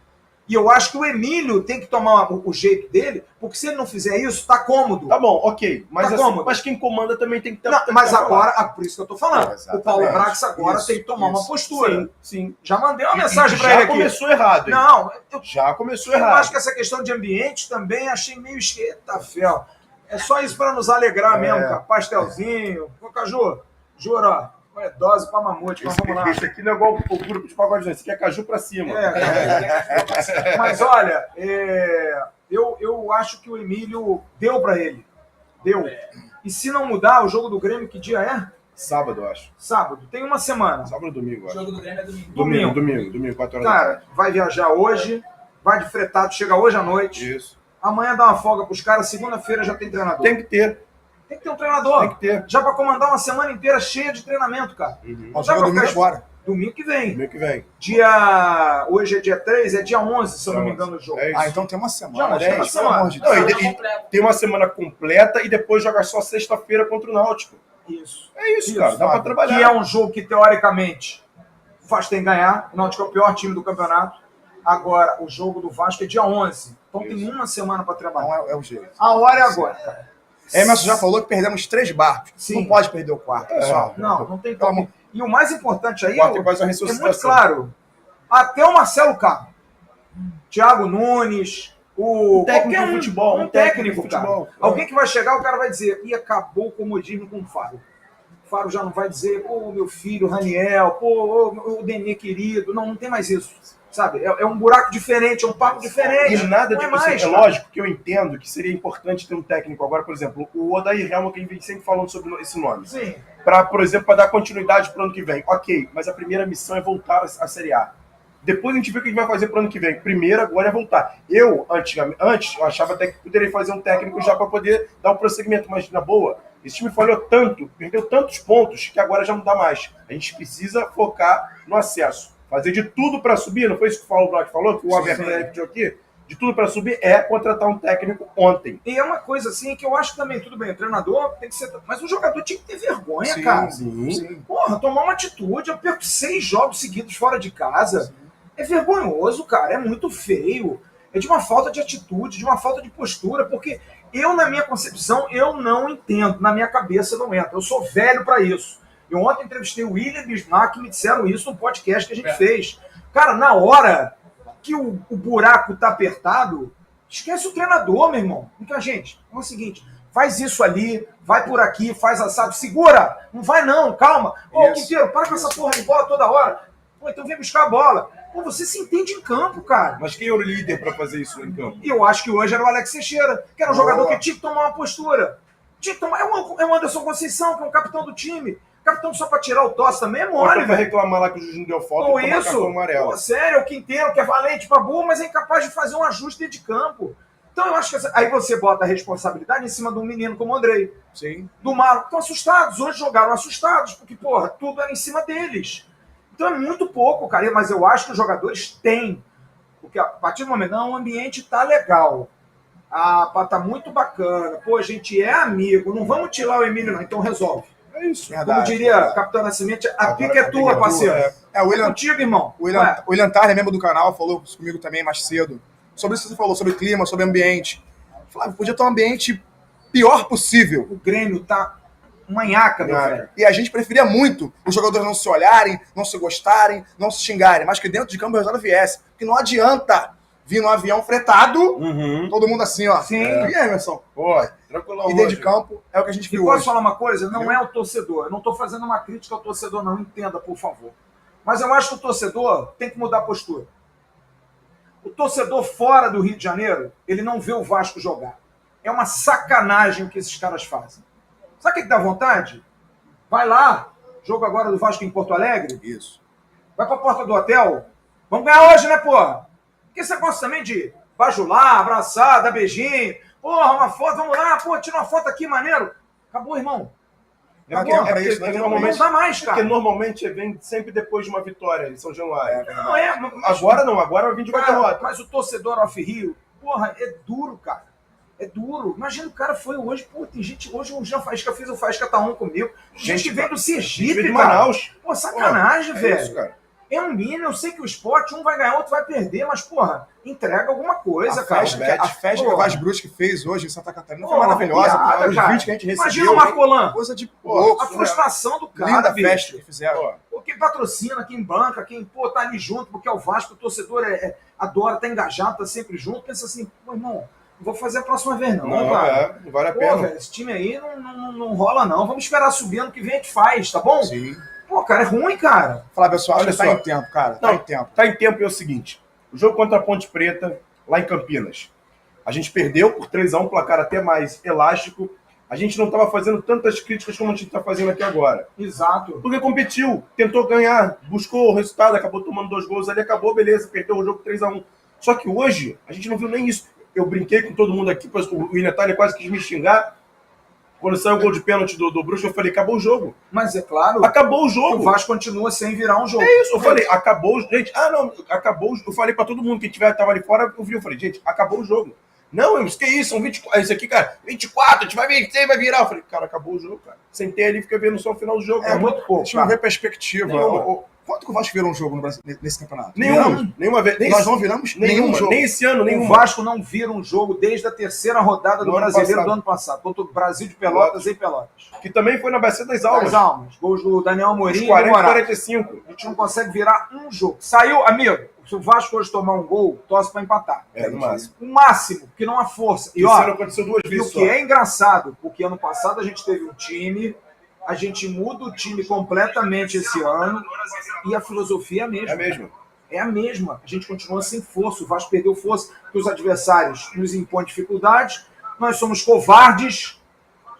E eu acho que o Emílio tem que tomar o jeito dele, porque se ele não fizer isso, tá cômodo. Tá bom, ok. Mas, Tá assim, cômodo. mas quem comanda também tem que ter. Não, mas ter que agora, falar. por isso que eu tô falando, Exatamente. o Paulo Brax agora Isso, tem que tomar uma isso. postura. Sim. Já mandei uma mensagem para Já ele aqui. começou errado, hein? Não, Já começou eu errado. acho que essa questão de ambiente também achei meio esqueta, fel. É só isso para nos alegrar mesmo, cara. Pastelzinho. Ô, Caju, juro, ó. É dose pra mamute, mas vamos lá. Esse aqui não é igual o grupo de pagode, não. Esse aqui é caju pra cima. Mas olha, eu acho que o Emílio deu para ele. Deu. E se não mudar, o jogo do Grêmio, que dia é? Sábado, eu acho. Sábado. Tem uma semana. Sábado ou domingo, eu O acho. jogo do Grêmio é domingo. Domingo, 4 horas da Cara, vai viajar hoje, vai de fretado, chega hoje à noite. tarde. Isso. Amanhã dá uma folga pros caras, segunda-feira já tem treinador. Tem que ter. Tem que ter um treinador. Tem que ter. Já para comandar uma semana inteira cheia de treinamento, cara. Nós jogamos domingo agora. Domingo que vem. Domingo que vem. Hoje é dia 3, é dia 11, se eu não me engano, o jogo. É isso. Ah, então tem uma semana. Já, mas tem uma 10, pelo semana. amor de Não, Deus. e tem uma semana completa e depois joga só sexta-feira contra o Náutico. Isso. É isso, cara. Dá pra Fábio. trabalhar. Que é um jogo que, teoricamente, o Vasco tem que ganhar. O Náutico é o pior time do campeonato. Agora, o jogo do Vasco é dia 11. Então tem uma semana para trabalhar. Não é o jeito. A hora é agora, cara. Emerson já falou que perdemos 3 barcos. Sim. Não pode perder o quarto, pessoal. Não tem Pelo como. amor- E o mais importante aí Quarto é quase uma é ressuscitação. muito claro. Até o Marcelo Cabo, Thiago Nunes, Um técnico qualquer de futebol, um técnico, de cara. futebol. Alguém que vai chegar, o cara vai dizer, e acabou o comodismo com o Faro. O Faro já não vai dizer, pô, meu filho, Raniel, pô, o Denê querido. Não tem mais isso. sabe? É um buraco diferente, é um papo diferente. E nada não tipo mais, assim, é cara. lógico que eu entendo que seria importante ter um técnico agora, por exemplo, o Odair Helma, que a gente vem sempre falando sobre esse nome. Sim. Por exemplo, para dar continuidade para o ano que vem. Ok, mas a primeira missão é voltar à Série A. Depois a gente vê o que a gente vai fazer para o ano que vem. Primeiro, agora é voltar. Antes, eu achava até que poderia fazer um técnico já para poder dar um prosseguimento, mas na boa, esse time falhou tanto, perdeu tantos pontos, que agora já não dá mais. A gente precisa focar no acesso. Fazer de tudo para subir, não foi isso que o Paulo Black falou, que o Alberto pediu aqui? De tudo para subir é contratar um técnico ontem. E é uma coisa assim que eu acho também, tudo bem, o treinador tem que ser. Mas o jogador tinha que ter vergonha, Sim, cara. Sim. Porra, tomar uma atitude. Eu perco 6 jogos seguidos fora de casa. É vergonhoso, cara. É muito feio. É de uma falta de atitude, de uma falta de postura, porque eu, na minha concepção, eu não entendo. Na minha cabeça não entra. Eu sou velho para isso. Eu ontem entrevistei o William Bismarck, que me disseram isso no podcast que a gente fez. Cara, na hora que o buraco tá apertado, esquece o treinador, meu irmão. Então, gente, é o seguinte, faz isso ali, vai por aqui, faz assado, segura, não vai não, calma. Ô, Quinteiro, para com essa porra de bola toda hora. Pô, então vem buscar a bola. Pô, você se entende em campo, cara. Mas quem era o líder para fazer isso em campo? E eu acho que hoje era o Alex Teixeira, que era um jogador que tinha que tomar uma postura. Tinha que tomar, é o Anderson Conceição, que é um capitão do time. Capitão só pra tirar o tosse também é mole, vai reclamar lá que o juiz não deu falta ou e tomar cartão isso, amarelo. pô, sério, o Quinteiro, que é valente pra burro, mas é incapaz de fazer um ajuste dentro de campo. Então eu acho que aí você bota a responsabilidade em cima de um menino como o Andrei, Sim. do Marlon, que estão assustados. Hoje jogaram assustados, porque, porra, tudo era em cima deles. Então é muito pouco, cara, mas eu acho que os jogadores têm. Porque a partir do momento, não, o ambiente tá legal. Tá muito bacana. Pô, a gente é amigo, não vamos tirar o Emílio, não, então resolve. É isso. Como diria Capitão Nascimento, a pica é tua, parceiro. O William, contigo, irmão. o William Tarner, membro do canal, falou isso comigo também mais cedo. Sobre isso que você falou, sobre clima, sobre ambiente. Flávio, podia ter um ambiente pior possível. O Grêmio tá manhaca, meu velho. E a gente preferia muito os jogadores não se olharem, não se gostarem, não se xingarem, mas que dentro de campo o resultado viesse. Porque não adianta vir num avião fretado, todo mundo assim, ó. Sim. E aí, Emerson? Pô, tranquilo. E dentro de campo é o que a gente E viu posso hoje. falar uma coisa? Não é o torcedor. Eu não estou fazendo uma crítica ao torcedor, não. Entenda, por favor. Mas eu acho que o torcedor tem que mudar a postura. O torcedor fora do Rio de Janeiro, ele não vê o Vasco jogar. É uma sacanagem o que esses caras fazem. Sabe o que dá vontade? Vai lá, jogo agora do Vasco em Porto Alegre. Isso. Vai pra porta do hotel. Vamos ganhar hoje, né, porra? Porque você gosta também de bajular, abraçar, dar beijinho. Porra, uma foto, vamos lá, pô, tira uma foto aqui, maneiro. Acabou, irmão. Acabou. Pra isso, né? Não dá mais, cara. Porque normalmente vem sempre depois de uma vitória em São Januário. Não é. Agora vai vir de uma derrota. Mas o torcedor off-Rio, porra, é duro, cara. É duro. Imagina, o cara foi hoje, pô, tem gente hoje, o Jean Faísca fez o Faísca tá um comigo. Gente que vem do Sergipe, de cara. Manaus. Pô, sacanagem, Pô, velho. isso, cara. É um mínimo, eu sei que o Sport, um vai ganhar, outro vai perder, mas, porra, entrega alguma coisa, cara. A festa que o Vaz Brusque fez hoje em Santa Catarina foi Porra, maravilhosa. piada, Os cara. vídeos que a gente recebeu. Imagina o Marcolan. Coisa de louco. A frustração do cara, Linda bicho. festa que fizeram. Pô, quem patrocina, quem banca, quem, pô, tá ali junto, porque é o Vasco, o torcedor adora, tá engajado, tá sempre junto, pensa assim, pô, irmão, não vou fazer a próxima vez não, cara. Não vale a Pô, pena. velho, esse time aí não rola não, vamos esperar subir ano que vem a gente faz, tá bom? Sim. Pô, cara, é ruim, cara. Flávio, pessoal, Olha acho que tá só. em tempo, cara. Tá Não, em tempo. Tá em tempo e é o seguinte. O jogo contra a Ponte Preta, lá em Campinas. A gente perdeu por 3-1, placar até mais elástico. A gente não estava fazendo tantas críticas como a gente está fazendo aqui agora. Exato. Porque competiu, tentou ganhar, buscou o resultado, acabou tomando 2 gols ali, acabou, beleza, perdeu o jogo 3-1. Só que hoje, a gente não viu nem isso. Eu brinquei com todo mundo aqui, o William Tarner quase quis me xingar. Quando saiu o gol de pênalti do Brusque, eu falei, acabou o jogo. Mas é claro Acabou o que jogo. o Vasco continua sem virar um jogo. É isso, eu falei, acabou, gente, acabou, eu falei pra todo mundo que tava ali fora, eu falei, gente, acabou o jogo. Não, que isso, são 24, isso aqui, cara, 24, a gente vai vencer, vai virar. Eu falei, cara, acabou o jogo, cara. Sentei ali e fiquei vendo só o final do jogo. É muito pouco, Deixa eu ver perspectiva. Nenhuma. Quanto que o Vasco virou um jogo no Brasil, nesse campeonato? Nenhuma vez. Nós não viramos nenhum jogo. Nem esse ano, O nenhuma. Vasco não vira um jogo desde a 3ª rodada do Do ano Brasileiro passado. do ano passado, contra o Brasil de Pelotas em Pelotas. Que também foi na Bacia das Almas. Das Almas. Gols do Daniel Amorim e do 40 e Morato. 45. A gente não consegue virar um jogo. Saiu, amigo, se o Vasco hoje tomar um gol, torce para empatar. No máximo. O máximo, porque não há força. E, Isso ó, ano aconteceu 2 e vezes o só. que é engraçado, porque ano passado a gente teve um time, a gente muda o time completamente esse ano e a filosofia é a mesma. É mesmo. é a mesma. A gente continua sem força. O Vasco perdeu força porque os adversários nos impõem dificuldades. Nós somos covardes,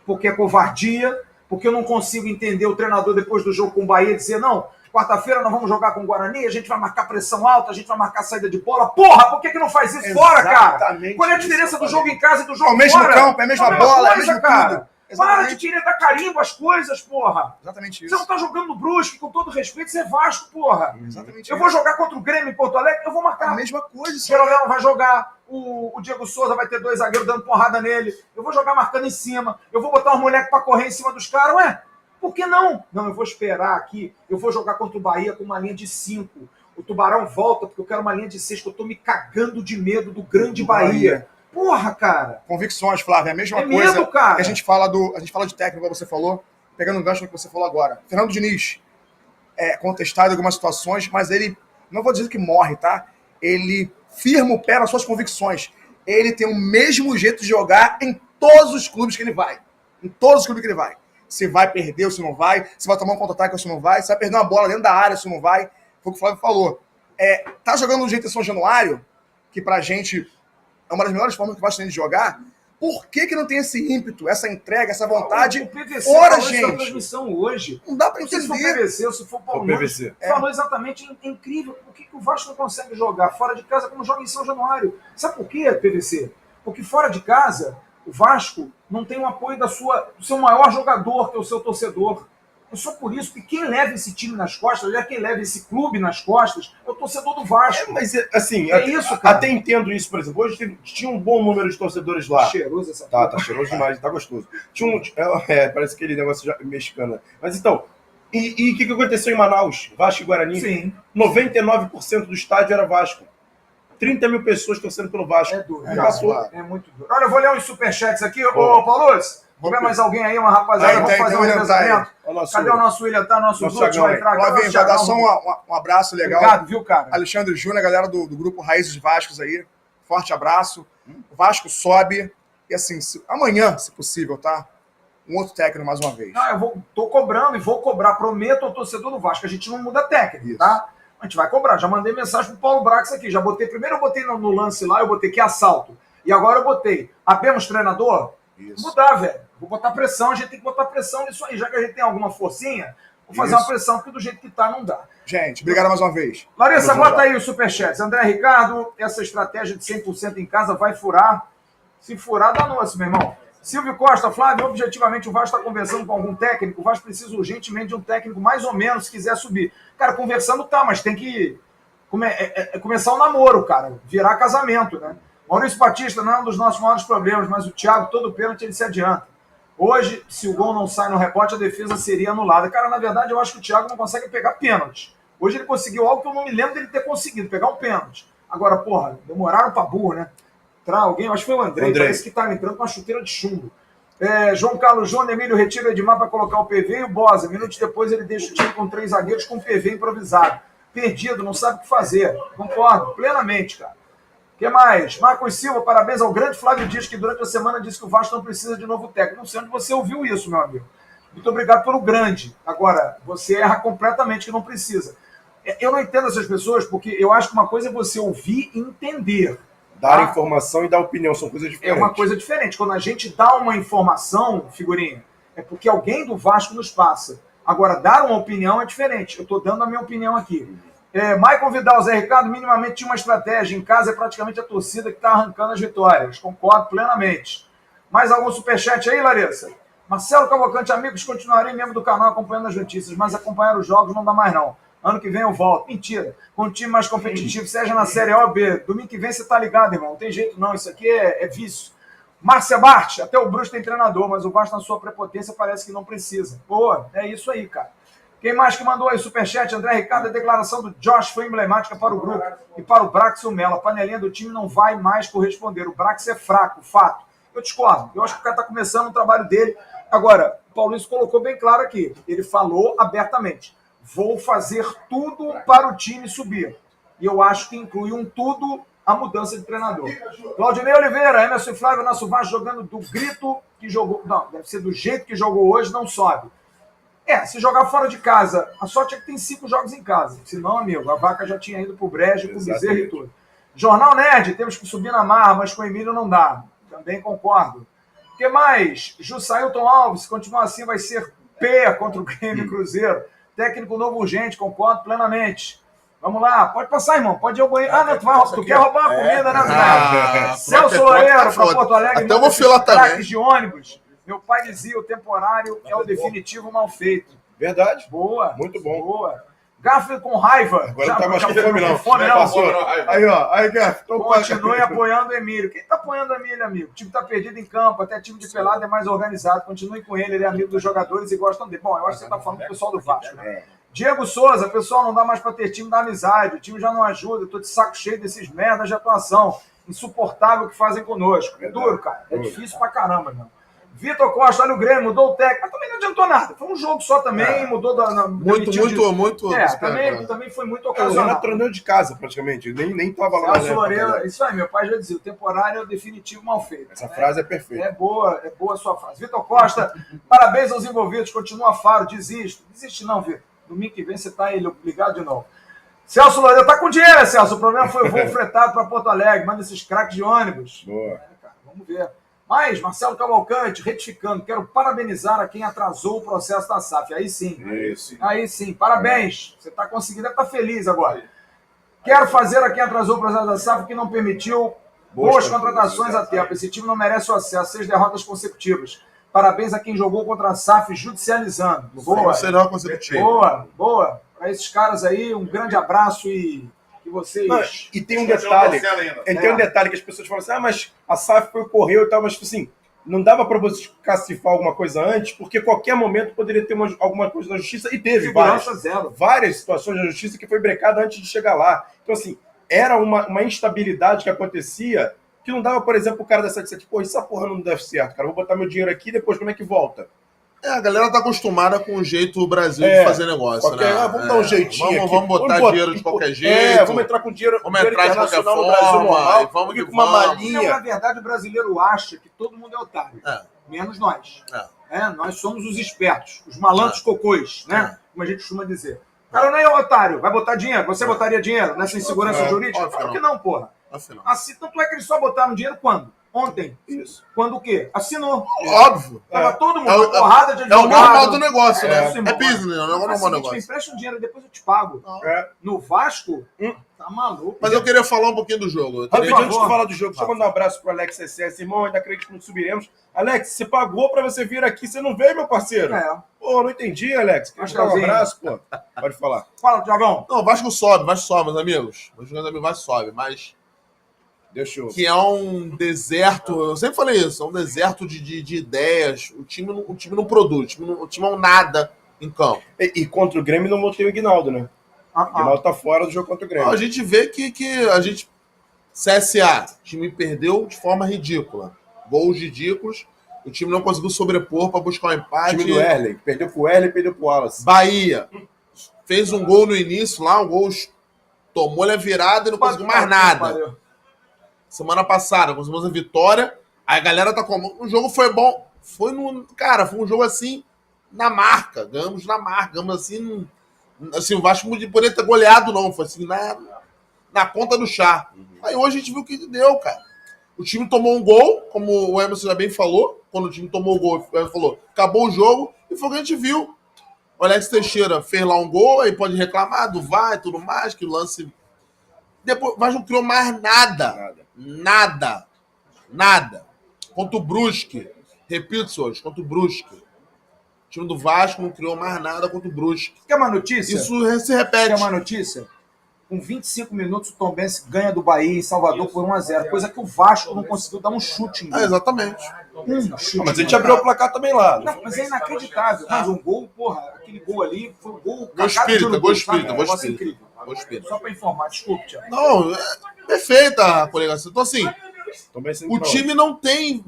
porque é covardia, porque eu não consigo entender o treinador depois do jogo com o Bahia dizer, não, quarta-feira nós vamos jogar com o Guarani, a gente vai marcar pressão alta, a gente vai marcar saída de bola. Porra, por que não faz isso fora, cara? Qual é a diferença do jogo em casa e do jogo fora? É o mesmo campo, é a mesma bola, é o mesmo cara. tudo. Para de querer dar carimbo às coisas, porra. Exatamente isso. Você não tá jogando no Brusque, com todo respeito, você é Vasco, porra. Exatamente eu vou jogar contra o Grêmio em Porto Alegre, eu vou marcar. A mesma coisa. O Jeromel vai jogar, o Diego Souza vai ter 2 zagueiros dando porrada nele, eu vou jogar marcando em cima, eu vou botar os moleques pra correr em cima dos caras, ué? Por que não? Não, eu vou esperar aqui, eu vou jogar contra o Bahia com uma linha de 5. O Tubarão volta porque eu quero uma linha de 6, que eu tô me cagando de medo do grande Bahia. Porra, cara. Convicções, Flávio, é a mesma coisa medo, cara. Que a gente fala de técnico, como você falou, pegando um gancho no que você falou agora. Fernando Diniz é contestado em algumas situações, mas ele, não vou dizer que morre, tá? Ele firma o pé nas suas convicções. Ele tem o mesmo jeito de jogar em todos os clubes que ele vai. Em todos os clubes que ele vai. Se vai perder ou se não vai, se vai tomar um contra-ataque ou se não vai, se vai perder uma bola dentro da área ou se não vai. Foi o que o Flávio falou. Tá jogando do jeito em São Januário, que pra gente é uma das melhores formas que o Vasco tem de jogar. Por que não tem esse ímpeto, essa entrega, essa vontade? O PVC fora, falou gente. isso na transmissão hoje. Não dá pra entender. Se for PVC ou se for Paulo Nunes, falou exatamente, é incrível. Por que o Vasco não consegue jogar fora de casa como joga em São Januário? Sabe por quê, PVC? Porque fora de casa, o Vasco não tem o apoio do seu maior jogador, que é o seu torcedor. É só por isso que quem leva esse time nas costas, quem leva esse clube nas costas, é o torcedor do Vasco. Mas, assim, isso, cara. Até entendo isso, por exemplo. Hoje tinha um bom número de torcedores lá. Cheiroso essa Tá cheiroso demais, tá gostoso. Parece aquele negócio mexicano. Mas então, e o que aconteceu em Manaus? Vasco e Guarani? Sim. 99% do estádio era Vasco. 30 mil pessoas torcendo pelo Vasco. É duro. É muito duro. Olha, eu vou ler uns superchats aqui. Ô, Paulo, tiver mais alguém aí, uma rapaziada, vamos fazer um revezamento. Cadê o nosso William? Tá, nosso Bruto vai entrar aqui. Vai dar só um abraço legal. Obrigado, viu, cara? Alexandre Júnior, a galera do grupo Raízes Vascos aí. Forte abraço. O Vasco sobe. E assim, amanhã, se possível, tá? Um outro técnico mais uma vez. Não, tô cobrando e vou cobrar. Prometo ao torcedor do Vasco. A gente não muda técnico, isso, tá? A gente vai cobrar. Já mandei mensagem pro Paulo Brax aqui. Primeiro eu botei no lance lá, eu botei que assalto. E agora eu botei, abemos treinador? Isso. Mudar, velho. Vou botar pressão, a gente tem que botar pressão nisso aí. Já que a gente tem alguma forcinha, vou fazer uma pressão, porque do jeito que tá, não dá. Gente, obrigado mais uma vez. Larissa, bota aí os superchats. André Ricardo, essa estratégia de 100% em casa vai furar. Se furar, danou-se, meu irmão. Silvio Costa, Flávio, objetivamente o Vasco está conversando com algum técnico, o Vasco precisa urgentemente de um técnico mais ou menos se quiser subir. Cara, conversando tá, mas tem que começar o namoro, cara, virar casamento, né? Maurício Batista não é um dos nossos maiores problemas, mas o Thiago, todo pênalti, ele se adianta. Hoje, se o gol não sai no rebote, a defesa seria anulada. Cara, na verdade, eu acho que o Thiago não consegue pegar pênalti. Hoje ele conseguiu algo que eu não me lembro dele ter conseguido, pegar um pênalti. Agora, porra, demoraram pra burro, né? Alguém, acho que foi o André. Parece que estava entrando com uma chuteira de chumbo. João Carlos João, Emílio retira o Edmar para colocar o PV e o Bosa. Minutos depois ele deixa o time com 3 zagueiros com PV improvisado. Perdido, não sabe o que fazer. Concordo, plenamente, cara. O que mais? Marcos Silva, parabéns ao grande Flávio Dias, que durante a semana disse que o Vasco não precisa de novo técnico. Não sei onde você ouviu isso, meu amigo. Muito obrigado pelo grande. Agora, você erra completamente que não precisa. Eu não entendo essas pessoas, porque eu acho que uma coisa é você ouvir e entender. Dar informação e dar opinião são coisas diferentes. É uma coisa diferente. Quando a gente dá uma informação, figurinha, é porque alguém do Vasco nos passa. Agora, dar uma opinião é diferente. Eu estou dando a minha opinião aqui. Maicon Vidal, Zé Ricardo, minimamente tinha uma estratégia. Em casa é praticamente a torcida que está arrancando as vitórias. Concordo plenamente. Mais algum superchat aí, Larissa? Marcelo Cavalcante, amigos, continuarei membro do canal acompanhando as notícias, mas acompanhar os jogos não dá mais não. Ano que vem eu volto. Mentira. Com um time mais competitivo, seja na Série A ou B. Domingo que vem você tá ligado, irmão. Não tem jeito não. Isso aqui é vício. Márcia Bart, até o Bruce tem treinador, mas o Vasco na sua prepotência parece que não precisa. Pô, é isso aí, cara. Quem mais que mandou aí superchat? André Ricardo, a declaração do Josh foi emblemática para o grupo e para o Brax e o Melo. A panelinha do time não vai mais corresponder. O Brax é fraco, fato. Eu discordo. Eu acho que o cara tá começando o trabalho dele. Agora, o Paulista colocou bem claro aqui. Ele falou abertamente. Vou fazer tudo para o time subir. E eu acho que inclui tudo a mudança de treinador. Claudinei Oliveira, Emerson e Flávio, nosso Vasco jogando do grito que jogou. Não, deve ser do jeito que jogou hoje, não sobe. Se jogar fora de casa, a sorte é que tem 5 jogos em casa. Senão, amigo, a vaca já tinha ido pro brejo, pro bezerro e tudo. Jornal Nerd, temos que subir na marra, mas com o Emílio não dá. Também concordo. O que mais? Jussailton Alves, se continuar assim, vai ser P contra o Grêmio e Cruzeiro. Técnico novo urgente, concordo plenamente. Vamos lá, pode passar, irmão. Pode ir ao banheiro. Não, tu quer roubar a comida, né, Zé? Celso Loureiro, para Porto Alegre. Até eu vou filar também. De ônibus. Meu pai dizia, o temporário é o definitivo mal feito. Verdade. Boa. Muito bom. Boa. Garfield com raiva. Agora não tá mais com fome, não. Passou. Aí, ó. Aí, Garfield. Continue apoiando o Emílio. Quem tá apoiando o Emílio, amigo? O time tá perdido em campo. Até time de pelado é mais organizado. Continue com ele. Ele é amigo dos jogadores e gostam dele. Bom, eu acho que você tá falando com o pessoal do Vasco, né? Diego Souza, pessoal, não dá mais pra ter time da amizade. O time já não ajuda. Eu tô de saco cheio desses merdas de atuação. Insuportável que fazem conosco. É duro, cara. É difícil pra caramba, meu. Vitor Costa, olha o Grêmio, mudou o técnico, mas também não adiantou nada. Foi um jogo só também, mudou da. Muito. Também foi muito O ocasional. Renato treinou de casa, praticamente. Nem tava lá. Celso Loureiro, isso aí, meu pai já dizia, o temporário é o definitivo mal feito. Essa frase é perfeita. É boa a sua frase. Vitor Costa, parabéns aos envolvidos, continua Faro, desiste não, Vitor. Domingo que vem você tá aí ligado de novo. Celso Loureiro, tá com dinheiro, Celso. O problema foi o voo fretado para Porto Alegre. Manda esses craques de ônibus. Boa. Cara, vamos ver. Mas, Marcelo Cavalcante, retificando, quero parabenizar a quem atrasou o processo da SAF. Aí sim. Isso. Aí sim, parabéns. Você está conseguindo, deve estar feliz agora. Quero fazer a quem atrasou o processo da SAF que não permitiu boas contratações a tempo. Esse time não merece o acesso. 6 derrotas consecutivas. Parabéns a quem jogou contra a SAF judicializando. Boa. Para esses caras aí, um grande abraço e vocês... E tem um detalhe. Tem um detalhe que as pessoas falam assim, mas a SAF foi o correio e tal, mas assim, não dava para você cacifar alguma coisa antes, porque qualquer momento poderia ter alguma coisa na justiça, e teve várias situações na justiça que foi brecada antes de chegar lá. Então, assim, era uma instabilidade que acontecia que não dava, por exemplo, o cara da 77, essa porra não deve certo, cara, vou botar meu dinheiro aqui e depois como é que volta? A galera tá acostumada com o jeito do Brasil de fazer negócio, né? Vamos dar um jeitinho vamos botar dinheiro de qualquer jeito. Vamos entrar com dinheiro, entrar de qualquer forma, no Brasil normal, vamos com uma malinha. Não, na verdade, o brasileiro acha que todo mundo é otário. Menos nós. Nós somos os espertos, os malandros cocôs, né? Como a gente costuma dizer. O cara não é otário, vai botar dinheiro. Você botaria dinheiro nessa insegurança jurídica? Claro que não, porra. Assim, tanto é que eles só botaram dinheiro quando? Ontem. Isso. Quando o quê? Assinou. Óbvio. Tava todo mundo, uma porrada de advogado. É o normal do negócio, né? É business, não é o normal do negócio. Me empresta um dinheiro, depois eu te pago. No Vasco, tá maluco. Mas eu queria falar um pouquinho do jogo. Rapidinho, antes de falar do jogo, só mandar um abraço pro Alex SS. Irmão, ainda acredito que não subiremos. Alex, você pagou pra você vir aqui, você não veio, meu parceiro? Pô, não entendi, Alex. Quer dar um abraço, pô? Pode falar. Fala, Thiagão. Não, o Vasco sobe, meus amigos. Meus amigos, Vasco sobe, mas... Que é um deserto, eu sempre falei isso, é um deserto de ideias. O time não produz, o time é um nada em campo. E contra o Grêmio não botei o Ignaldo, né? O Ignaldo tá fora do jogo contra o Grêmio. A gente vê que a gente... CSA, o time perdeu de forma ridícula. Gols ridículos, o time não conseguiu sobrepor para buscar um empate. O time do Erley, perdeu pro Erley e perdeu pro Wallace. Bahia, fez um gol no início lá, tomou-lhe a virada e não conseguiu mais nada. Semana passada, conseguimos a vitória. Aí a galera tá como... O jogo foi bom. Foi um jogo assim, na marca. Ganhamos na marca. Ganhamos assim... o Vasco não poderia ter goleado, não. Foi assim, na conta do chá. Aí hoje a gente viu o que deu, cara. O time tomou um gol, como o Emerson já bem falou. Quando o time tomou o gol, o Emerson falou, acabou o jogo. E foi o que a gente viu. O Alex Teixeira fez lá um gol, aí pode reclamar do VAR e tudo mais, que o lance... Depois, o Vasco não criou mais nada. Contra o Brusque. Repito, senhores, contra o Brusque. O time do Vasco não criou mais nada contra o Brusque. Quer uma notícia? Isso se repete. Quer uma notícia? Com 25 minutos, o Tombense ganha do Bahia em Salvador por 1-0. Coisa que o Vasco não conseguiu dar um chute. Exatamente. Mas a gente abriu o placar também lá. Não, mas é inacreditável. Mas um gol, aquele gol ali foi um gol... Gol espírita. Só para informar, desculpe, Thiago. Não, perfeita a coligação. Então, assim, o time não tem...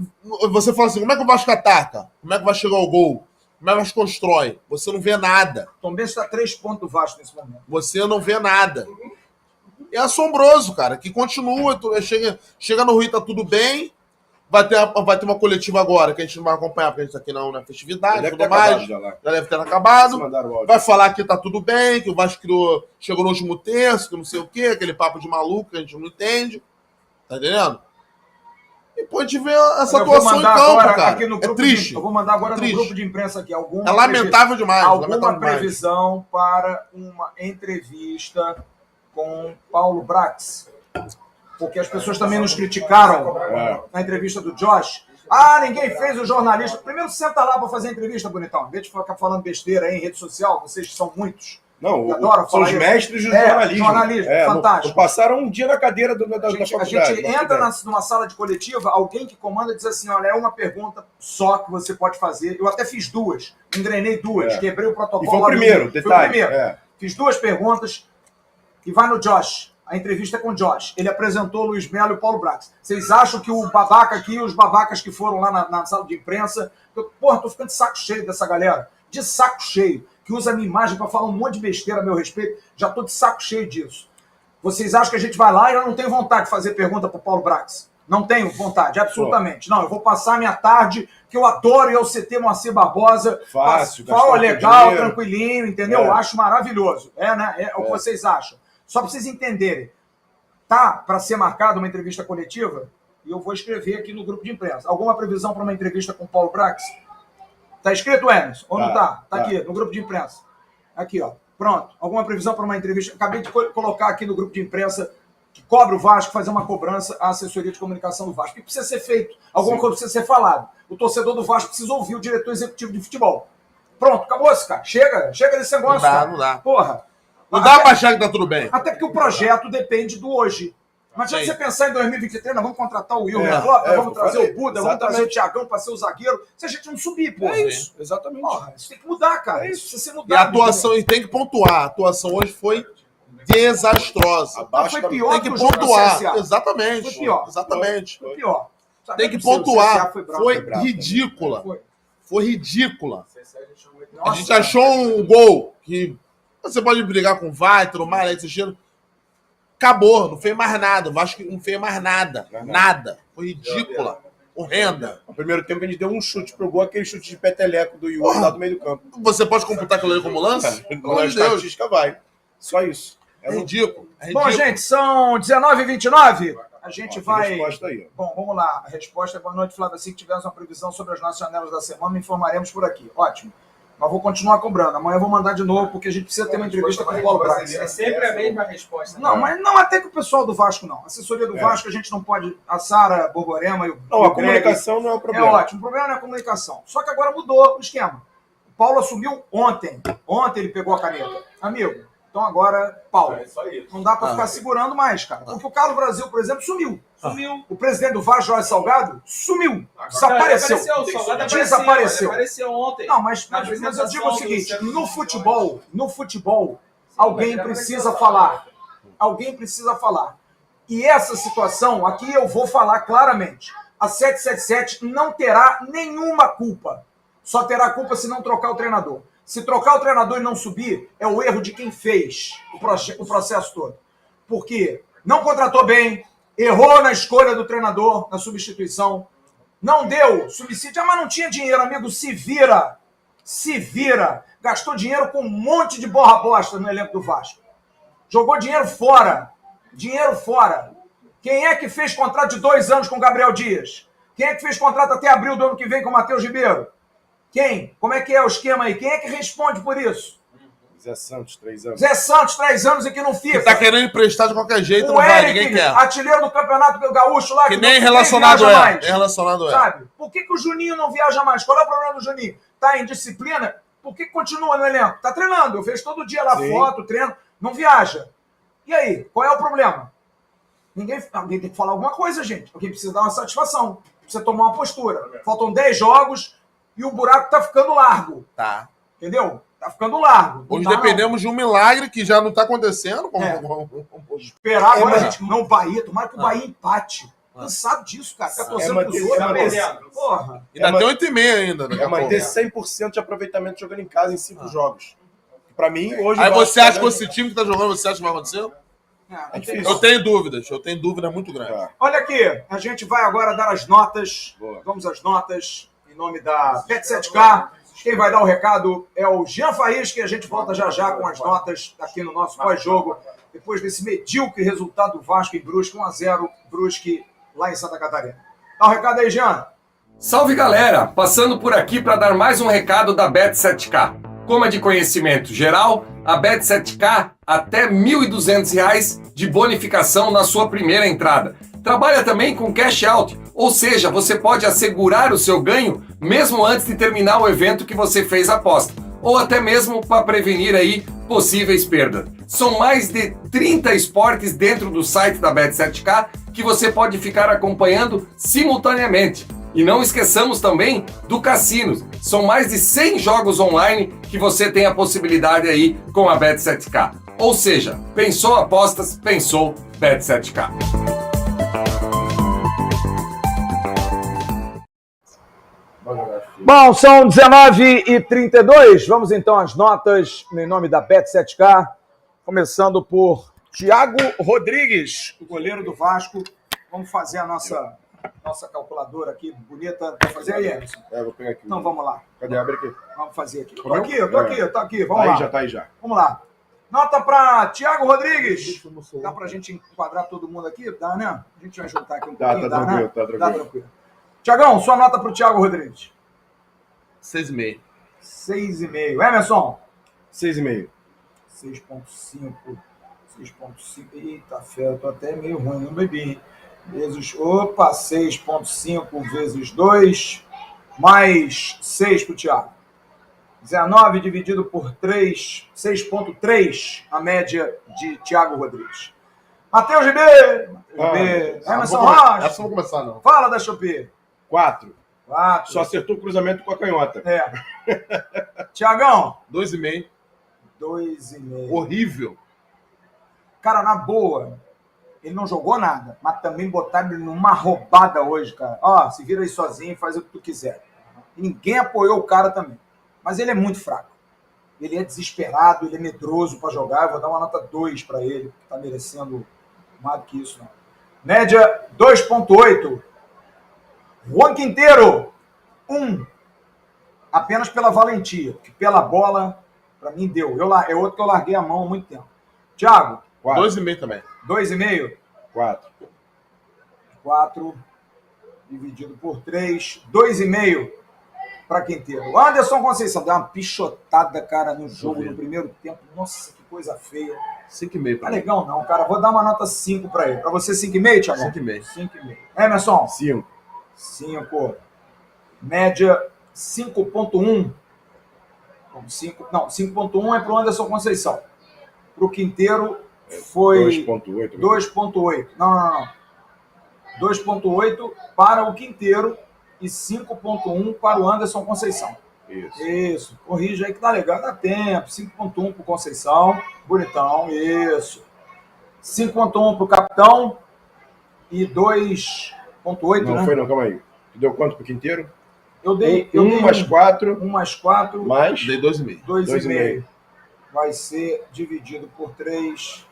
Você fala assim, como é que o Vasco ataca? Como é que vai chegar ao gol? Como é que o Vasco constrói? Você não vê nada. O Tombense está a 3 pontos do Vasco nesse momento. Você não vê nada. É assombroso, cara, que continua, chega no Rio, tá tudo bem, Vai ter uma coletiva agora, que a gente não vai acompanhar, porque a gente tá aqui na festividade e tudo mais. Já deve ter acabado. Vai falar que tá tudo bem, que o Vasco chegou no último terço, que não sei o quê, aquele papo de maluco que a gente não entende. Tá entendendo? E pode ver essa atuação em campo, cara. Aqui no grupo triste. Eu vou mandar agora no grupo de imprensa aqui. É lamentável demais. Alguma previsão para uma entrevista com Paulo Brax? Porque as pessoas também nos criticaram na entrevista do Josh. Ninguém fez o jornalista. Primeiro senta lá para fazer a entrevista, bonitão. Em vez de ficar falando besteira aí em rede social, vocês que são muitos. Não, são os mestres do jornalismo. Jornalismo, fantástico. Não passaram um dia na cadeira da faculdade. A gente entra numa sala de coletiva, alguém que comanda diz assim, olha, é uma pergunta só que você pode fazer. Eu até fiz duas, engrenei duas, quebrei o protocolo. E foi o primeiro, detalhe. Foi o primeiro. Fiz duas perguntas e vai no Josh. A entrevista é com o Josh. Ele apresentou o Luiz Melo e o Paulo Brax. Vocês acham que o babaca aqui, os babacas que foram lá na sala de imprensa... tô ficando de saco cheio dessa galera. De saco cheio. Que usa a minha imagem para falar um monte de besteira a meu respeito. Já tô de saco cheio disso. Vocês acham que a gente vai lá e eu não tenho vontade de fazer pergunta pro Paulo Brax? Não tenho vontade, absolutamente. Não, eu vou passar a minha tarde, que eu adoro, e eu CT Moacir Barbosa. Fácil. Fala legal, tranquilinho, entendeu? Eu acho maravilhoso. Né? É o que vocês acham. Só para vocês entenderem, tá para ser marcada uma entrevista coletiva, e eu vou escrever aqui no grupo de imprensa. Alguma previsão para uma entrevista com o Paulo Brax? Tá escrito, Emerson? Ou não tá? Tá aqui, no grupo de imprensa. Aqui, ó. Pronto. Alguma previsão para uma entrevista? Acabei de colocar aqui no grupo de imprensa que cobra o Vasco, fazer uma cobrança à assessoria de comunicação do Vasco. O que precisa ser feito? Alguma coisa precisa ser falado. O torcedor do Vasco precisa ouvir o diretor executivo de futebol. Pronto, acabou-se, cara. Chega desse negócio. Não dá. Porra. Não dá pra achar que tá tudo bem. Até porque o projeto depende do hoje. Não adianta você pensar em 2023, nós vamos contratar o Wilmer Lopes, vamos trazer o Buda, vamos trazer o Thiagão para ser o zagueiro, se a gente não subir, pô. É isso, exatamente. Porra, isso tem que mudar, cara. Isso precisa ser mudado. E a atuação, e tem que pontuar, a atuação hoje foi desastrosa. Foi pior tem que pontuar. Exatamente. Foi pior. Exatamente. Foi pior. Tem que pontuar. Foi ridícula. Foi ridícula. A gente achou um gol que você pode brigar com o VAR e tudo mais, aí você acabou, não fez mais nada. O Vasco não fez mais nada. Nada. Foi ridícula. Horrenda. No primeiro tempo a gente deu um chute pro gol, aquele chute de peteleco do Yuri lá do meio do campo. Você pode computar aquilo ali como lance? Na estatística vai. Só isso. É ridículo. Bom, gente, são 19h29. A gente vai... resposta aí. Bom, vamos lá. A resposta é boa noite, Flávio. Assim que tivermos uma previsão sobre as nossas janelas da semana, informaremos por aqui. Ótimo. Mas vou continuar cobrando. Amanhã eu vou mandar de novo, porque a gente precisa ter uma entrevista com o Paulo Brax. É sempre a mesma resposta. Não, mas não até que o pessoal do Vasco não. A assessoria do Vasco a gente não pode... A Sara Borborema e o Não, a comunicação não é o problema. É ótimo. O problema não é a comunicação. Só que agora mudou o esquema. O Paulo assumiu ontem. Ontem ele pegou a caneta. Amigo, então agora, Paulo. Não dá pra ficar segurando mais, cara. Porque o Carlos Brasil, por exemplo, sumiu. O presidente do Vasco, Jorge Salgado, sumiu. Desapareceu. Desapareceu. Apareceu ontem. Não, mas eu digo o seguinte, no futebol, alguém precisa falar. Alguém precisa falar. E essa situação, aqui eu vou falar claramente. A 777 não terá nenhuma culpa. Só terá culpa se não trocar o treinador. Se trocar o treinador e não subir, é o erro de quem fez o processo todo. Porque não contratou bem, errou na escolha do treinador, na substituição, não deu subsídio, mas não tinha dinheiro, amigo, se vira. Gastou dinheiro com um monte de borra-bosta no elenco do Vasco. Jogou dinheiro fora. Quem é que fez contrato de 2 anos com o Gabriel Dias? Quem é que fez contrato até abril do ano que vem com o Matheus Ribeiro? Quem? Como é que é o esquema aí? Quem é que responde por isso? Zé Santos, 3 anos. Zé Santos, 3 anos e que não fica. Tá querendo emprestar de qualquer jeito, o não vai, Eric, ninguém quer. artilheiro do Campeonato Gaúcho lá. Que nem relacionado é. Nem relacionado é. Sabe? Por que o Juninho não viaja mais? Qual é o problema do Juninho? Tá em disciplina? Por que continua no elenco? Tá treinando. Eu vejo todo dia lá foto, treino. Não viaja. E aí? Qual é o problema? Alguém tem que falar alguma coisa, gente. Alguém precisa dar uma satisfação. Precisa tomar uma postura. Faltam 10 jogos e o buraco tá ficando largo. Tá. Entendeu? Tá ficando largo. Hoje dependemos de um milagre que já não tá acontecendo. Esperar agora a gente não o Bahia. Tomara que o Bahia empate. Cansado disso, cara. Fica torcendo pros outros. Porra. Ainda tem 8h30 ainda. É manter 100% de aproveitamento jogando em casa em 5 jogos. Pra mim, hoje... Aí você acha que esse time que tá jogando, você acha que vai acontecer? É difícil. Eu tenho dúvidas muito grandes. Tá. Olha aqui, a gente vai agora dar as notas. Boa. Vamos às notas em nome da Bet7K. Quem vai dar o recado é o Jean Faísca e a gente volta já já com as notas aqui no nosso pós-jogo. Depois desse medíocre resultado do Vasco em Brusque, 1-0, Brusque lá em Santa Catarina. Dá o recado aí, Jean. Salve galera, passando por aqui para dar mais um recado da Bet7K. Como é de conhecimento geral, a Bet7K até R$ 1.200 de bonificação na sua primeira entrada. Trabalha também com cash out, ou seja, você pode assegurar o seu ganho mesmo antes de terminar o evento que você fez a aposta, ou até mesmo para prevenir aí possíveis perdas. São mais de 30 esportes dentro do site da Bet7K que você pode ficar acompanhando simultaneamente. E não esqueçamos também do cassino. São mais de 100 jogos online que você tem a possibilidade aí com a Bet7K. Ou seja, pensou apostas, pensou Bet7K. Bom, são 19h32. Vamos então às notas em nome da Bet7K. Começando por Thiago Rodrigues, o goleiro do Vasco. Vamos fazer a nossa calculadora aqui, bonita. Vai fazer aí, Emerson? Vou pegar aqui. Então vamos lá. Cadê? Abre aqui. Vamos fazer aqui. Comeu? Tô aqui. Vamos Aí lá. já tá aí já. Vamos lá. Nota para Thiago Rodrigues. Dá pra gente enquadrar todo mundo aqui? Dá, né? A gente vai juntar aqui um pouquinho. Tá tranquilo, né? tá tranquilo. Tá tranquilo. Tiagão, sua nota pro Thiago Rodrigues. 6,5. 6,5. Emerson. 6,5. 6,5. 6,5. Eita, fera, eu tô até meio ruim, não bebi. Opa, 6,5 vezes 2, mais 6 pro Thiago. 19 dividido por 3, 6,3 a média de Thiago Rodrigues. Matheus Ribeiro. Emerson Rocha. Essa não vou começar, não. Fala da Shopee. 4. 4. Só acertou o cruzamento com a canhota. Tiagão. 2,5. 2,5. Horrível. Cara, na boa, ele não jogou nada, mas também botaram ele numa roubada hoje, cara. Ó, se vira aí sozinho, faz o que tu quiser. E ninguém apoiou o cara também. Mas ele é muito fraco. Ele é desesperado, ele é medroso para jogar. Eu vou dar uma nota 2 para ele, que tá merecendo mais do que isso, não. Média 2,8. Juan Quinteiro, 1. Apenas pela valentia, porque pela bola, para mim deu. É outro que eu larguei a mão há muito tempo. Thiago. 2,5 também. 2,5. 4. 4 dividido por 3. 2,5 para Quinteiro. Anderson Conceição deu uma pichotada, cara, no jogo, no primeiro tempo. Nossa, que coisa feia. 5,5. Tá legal não, cara. Vou dar uma nota 5 para ele. Para você, 5,5, Thiago? 5,5. 5,5. Emerson? 5. 5. Média 5,1. 5,1 é para o Anderson Conceição. Para o Quinteiro foi 2,8. 2,8. Não. 2,8 para o Quinteiro e 5,1 para o Anderson Conceição. Isso. Corrige aí que tá legal, dá tempo. 5,1 para o Conceição. Bonitão. Isso. 5,1 para o Capitão e 2,8, Não né? foi não, calma aí. Tu deu quanto pro Quinteiro? Eu dei 1 mais 4. 1 mais 4. Mais? Dei 2,5. 2,5. Vai ser dividido por 3.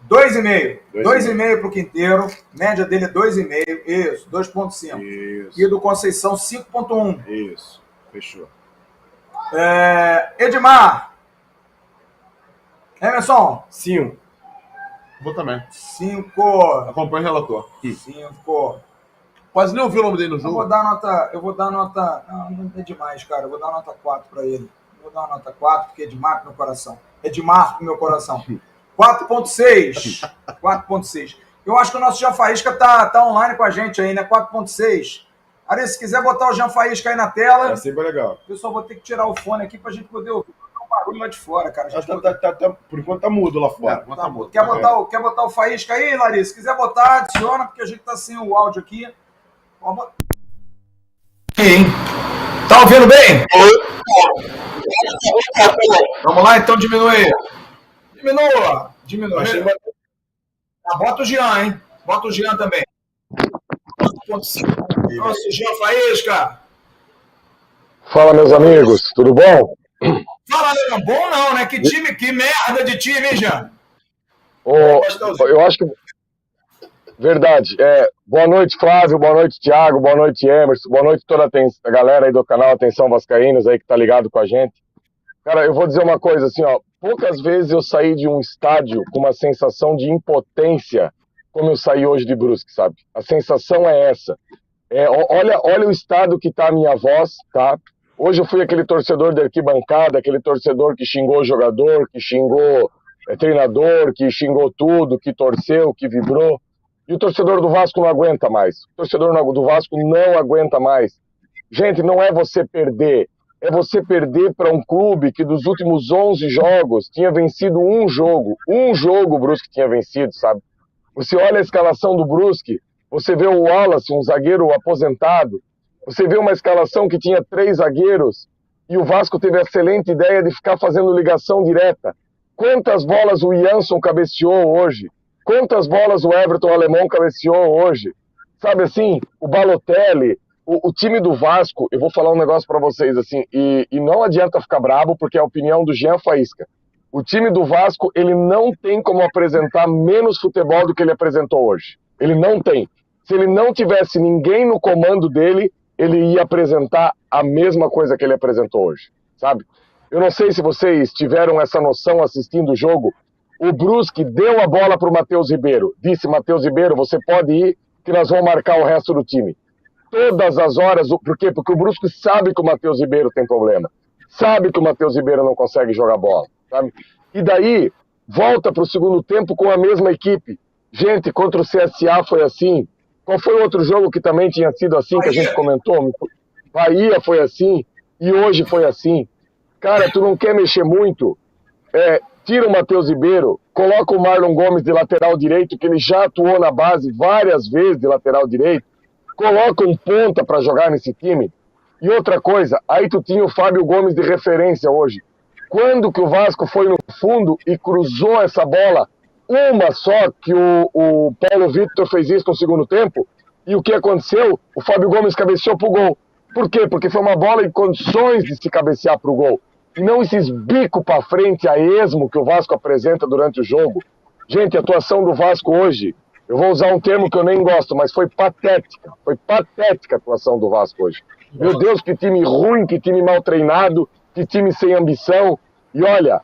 2,5. 2,5 para o Quinteiro. Média dele é 2,5. Isso. 2,5. Isso. E do Conceição, 5,1. Isso. Fechou. Edmar. Emerson. 5. Vou também. 5. Acompanha o relator. 5. Quase nem ouvi o nome dele no Eu jogo. vou dar nota. Não é demais, cara. Eu vou dar nota 4 para ele. Vou dar uma nota 4, porque é Edmar pro meu coração. Edmar pro meu coração. 4,6. 4,6. Eu acho que o nosso Jean Faísca tá online com a gente aí, né? 4,6. Ari, se quiser botar o Jean Faísca aí na tela, Vai ser bem legal. eu só vou ter que tirar o fone aqui pra gente poder ouvir o barulho lá de fora, cara. Por enquanto tá mudo lá fora. Tá bom. Quer botar o Faísca aí, Larissa? Se quiser botar, adiciona, porque a gente tá sem o áudio aqui. Hein? Tá ouvindo bem? Vamos lá, então diminui. Diminua. Bota o Jean, hein? Bota o Jean também. 4,5. Nossa, Jean Faísca. Fala, meus amigos, tudo bom? Fala, Leão. Bom não, né? Que merda de time, hein, Jean? Ô, eu acho que... Verdade. Boa noite, Flávio. Boa noite, Thiago. Boa noite, Emerson. Boa noite toda a galera aí do canal Atenção Vascaínos aí que tá ligado com a gente. Cara, eu vou dizer uma coisa assim, ó. Poucas vezes eu saí de um estádio com uma sensação de impotência como eu saí hoje de Brusque, sabe? A sensação é essa. Olha o estado que tá a minha voz, tá? Hoje eu fui aquele torcedor da arquibancada, aquele torcedor que xingou o jogador, que xingou treinador, que xingou tudo, que torceu, que vibrou. E o torcedor do Vasco não aguenta mais. O torcedor do Vasco não aguenta mais. Gente, não é você perder. É você perder para um clube que dos últimos 11 jogos tinha vencido um jogo. Um jogo o Brusque tinha vencido, sabe? Você olha a escalação do Brusque, você vê o Wallace, um zagueiro aposentado. Você vê uma escalação que tinha 3 zagueiros e o Vasco teve a excelente ideia de ficar fazendo ligação direta. Quantas bolas o Jansson cabeceou hoje? Quantas bolas o Everton Alemão cabeceou hoje? Sabe assim, o Balotelli, o time do Vasco, eu vou falar um negócio pra vocês assim, e não adianta ficar brabo porque é a opinião do Jean Faísca. O time do Vasco, ele não tem como apresentar menos futebol do que ele apresentou hoje. Ele não tem. Se ele não tivesse ninguém no comando dele, ele ia apresentar a mesma coisa que ele apresentou hoje, sabe? Eu não sei se vocês tiveram essa noção assistindo o jogo. O Brusque deu a bola para o Matheus Ribeiro. Disse, Matheus Ribeiro, você pode ir que nós vamos marcar o resto do time. Todas as horas, por quê? Porque o Brusque sabe que o Matheus Ribeiro tem problema. Sabe que o Matheus Ribeiro não consegue jogar bola, sabe? E daí, volta para o segundo tempo com a mesma equipe. Gente, contra o CSA foi assim. Qual foi o outro jogo que também tinha sido assim, que a gente comentou? Bahia foi assim, e hoje foi assim. Cara, tu não quer mexer muito? Tira o Matheus Ribeiro, coloca o Marlon Gomes de lateral direito, que ele já atuou na base várias vezes de lateral direito, coloca um ponta para jogar nesse time. E outra coisa, aí tu tinha o Fábio Gomes de referência hoje. Quando que o Vasco foi no fundo e cruzou essa bola, uma só que o Paulo Vitor fez isso no segundo tempo, e o que aconteceu? O Fábio Gomes cabeceou pro gol. Por quê? Porque foi uma bola em condições de se cabecear pro gol. E não esses bicos para frente a esmo que o Vasco apresenta durante o jogo. Gente, a atuação do Vasco hoje, eu vou usar um termo que eu nem gosto, mas foi patética. Foi patética a atuação do Vasco hoje. Meu Deus, que time ruim, que time mal treinado, que time sem ambição. E olha,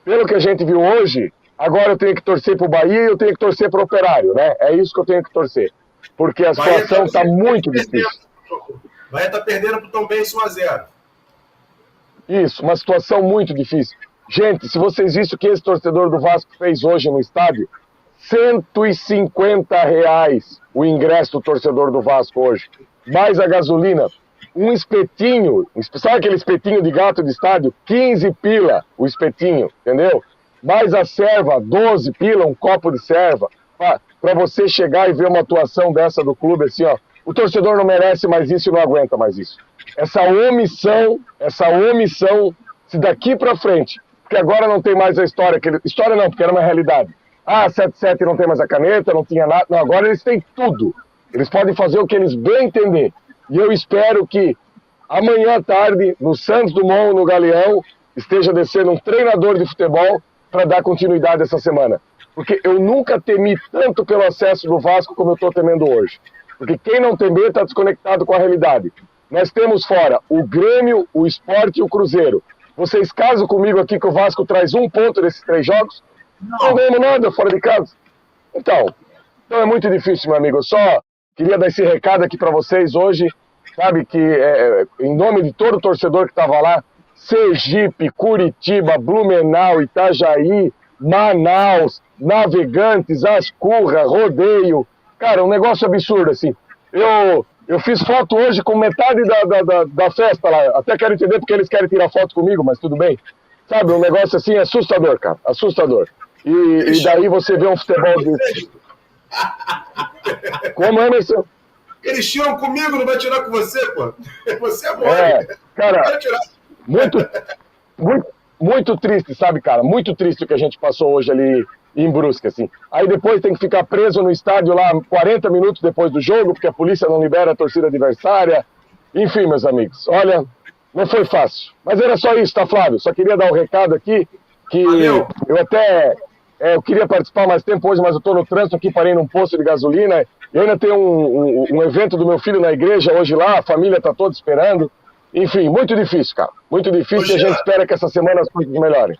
pelo que a gente viu hoje, agora eu tenho que torcer pro Bahia e eu tenho que torcer pro Operário, né? É isso que eu tenho que torcer. Porque a situação está muito difícil. Bahia tá perdendo pro Tom Benz 1-0. Isso, uma situação muito difícil. Gente, se vocês viram o que esse torcedor do Vasco fez hoje no estádio, R$150 o ingresso do torcedor do Vasco hoje. Mais a gasolina, um espetinho, sabe aquele espetinho de gato de estádio? 15 pila o espetinho, entendeu? Mais a serva, 12 pila, um copo de serva, para você chegar e ver uma atuação dessa do clube assim, ó. O torcedor não merece mais isso e não aguenta mais isso. Essa omissão, se daqui para frente, porque agora não tem mais a história, história não, porque era uma realidade. 7-7 não tem mais a caneta, não tinha nada, não, agora eles têm tudo. Eles podem fazer o que eles bem entender. E eu espero que amanhã à tarde, no Santos Dumont, no Galeão, esteja descendo um treinador de futebol para dar continuidade essa semana. Porque eu nunca temi tanto pelo acesso do Vasco como eu estou temendo hoje. Porque quem não temer está desconectado com a realidade. Nós temos fora o Grêmio, o Sport e o Cruzeiro. Vocês casam comigo aqui que o Vasco traz um ponto desses 3 jogos? Não ganhamos nada fora de casa. Então é muito difícil, meu amigo. Eu só queria dar esse recado aqui para vocês hoje, sabe, que em nome de todo torcedor que estava lá, Sergipe, Curitiba, Blumenau, Itajaí, Manaus, Navegantes, Ascurra, Rodeio. Cara, um negócio absurdo, assim. Eu fiz foto hoje com metade da festa lá. Até quero entender porque eles querem tirar foto comigo, mas tudo bem. Sabe, um negócio assim assustador, cara. Assustador. E daí você vê um futebol desse. Como, Emerson? Eles tiram comigo, não vai tirar com você, pô. Você é bom. Cara, muito triste, sabe, cara? Muito triste o que a gente passou hoje ali em Brusque, assim. Aí depois tem que ficar preso no estádio lá 40 minutos depois do jogo, porque a polícia não libera a torcida adversária. Enfim, meus amigos, olha, não foi fácil. Mas era só isso, tá, Flávio? Só queria dar um recado aqui, que Valeu. Eu até Eu queria participar mais tempo hoje, mas eu estou no trânsito aqui, parei num posto de gasolina. Eu ainda tenho um evento do meu filho na igreja hoje lá, a família está toda esperando. Enfim, muito difícil, cara. Muito difícil e a gente espera que essa semana as coisas melhorem.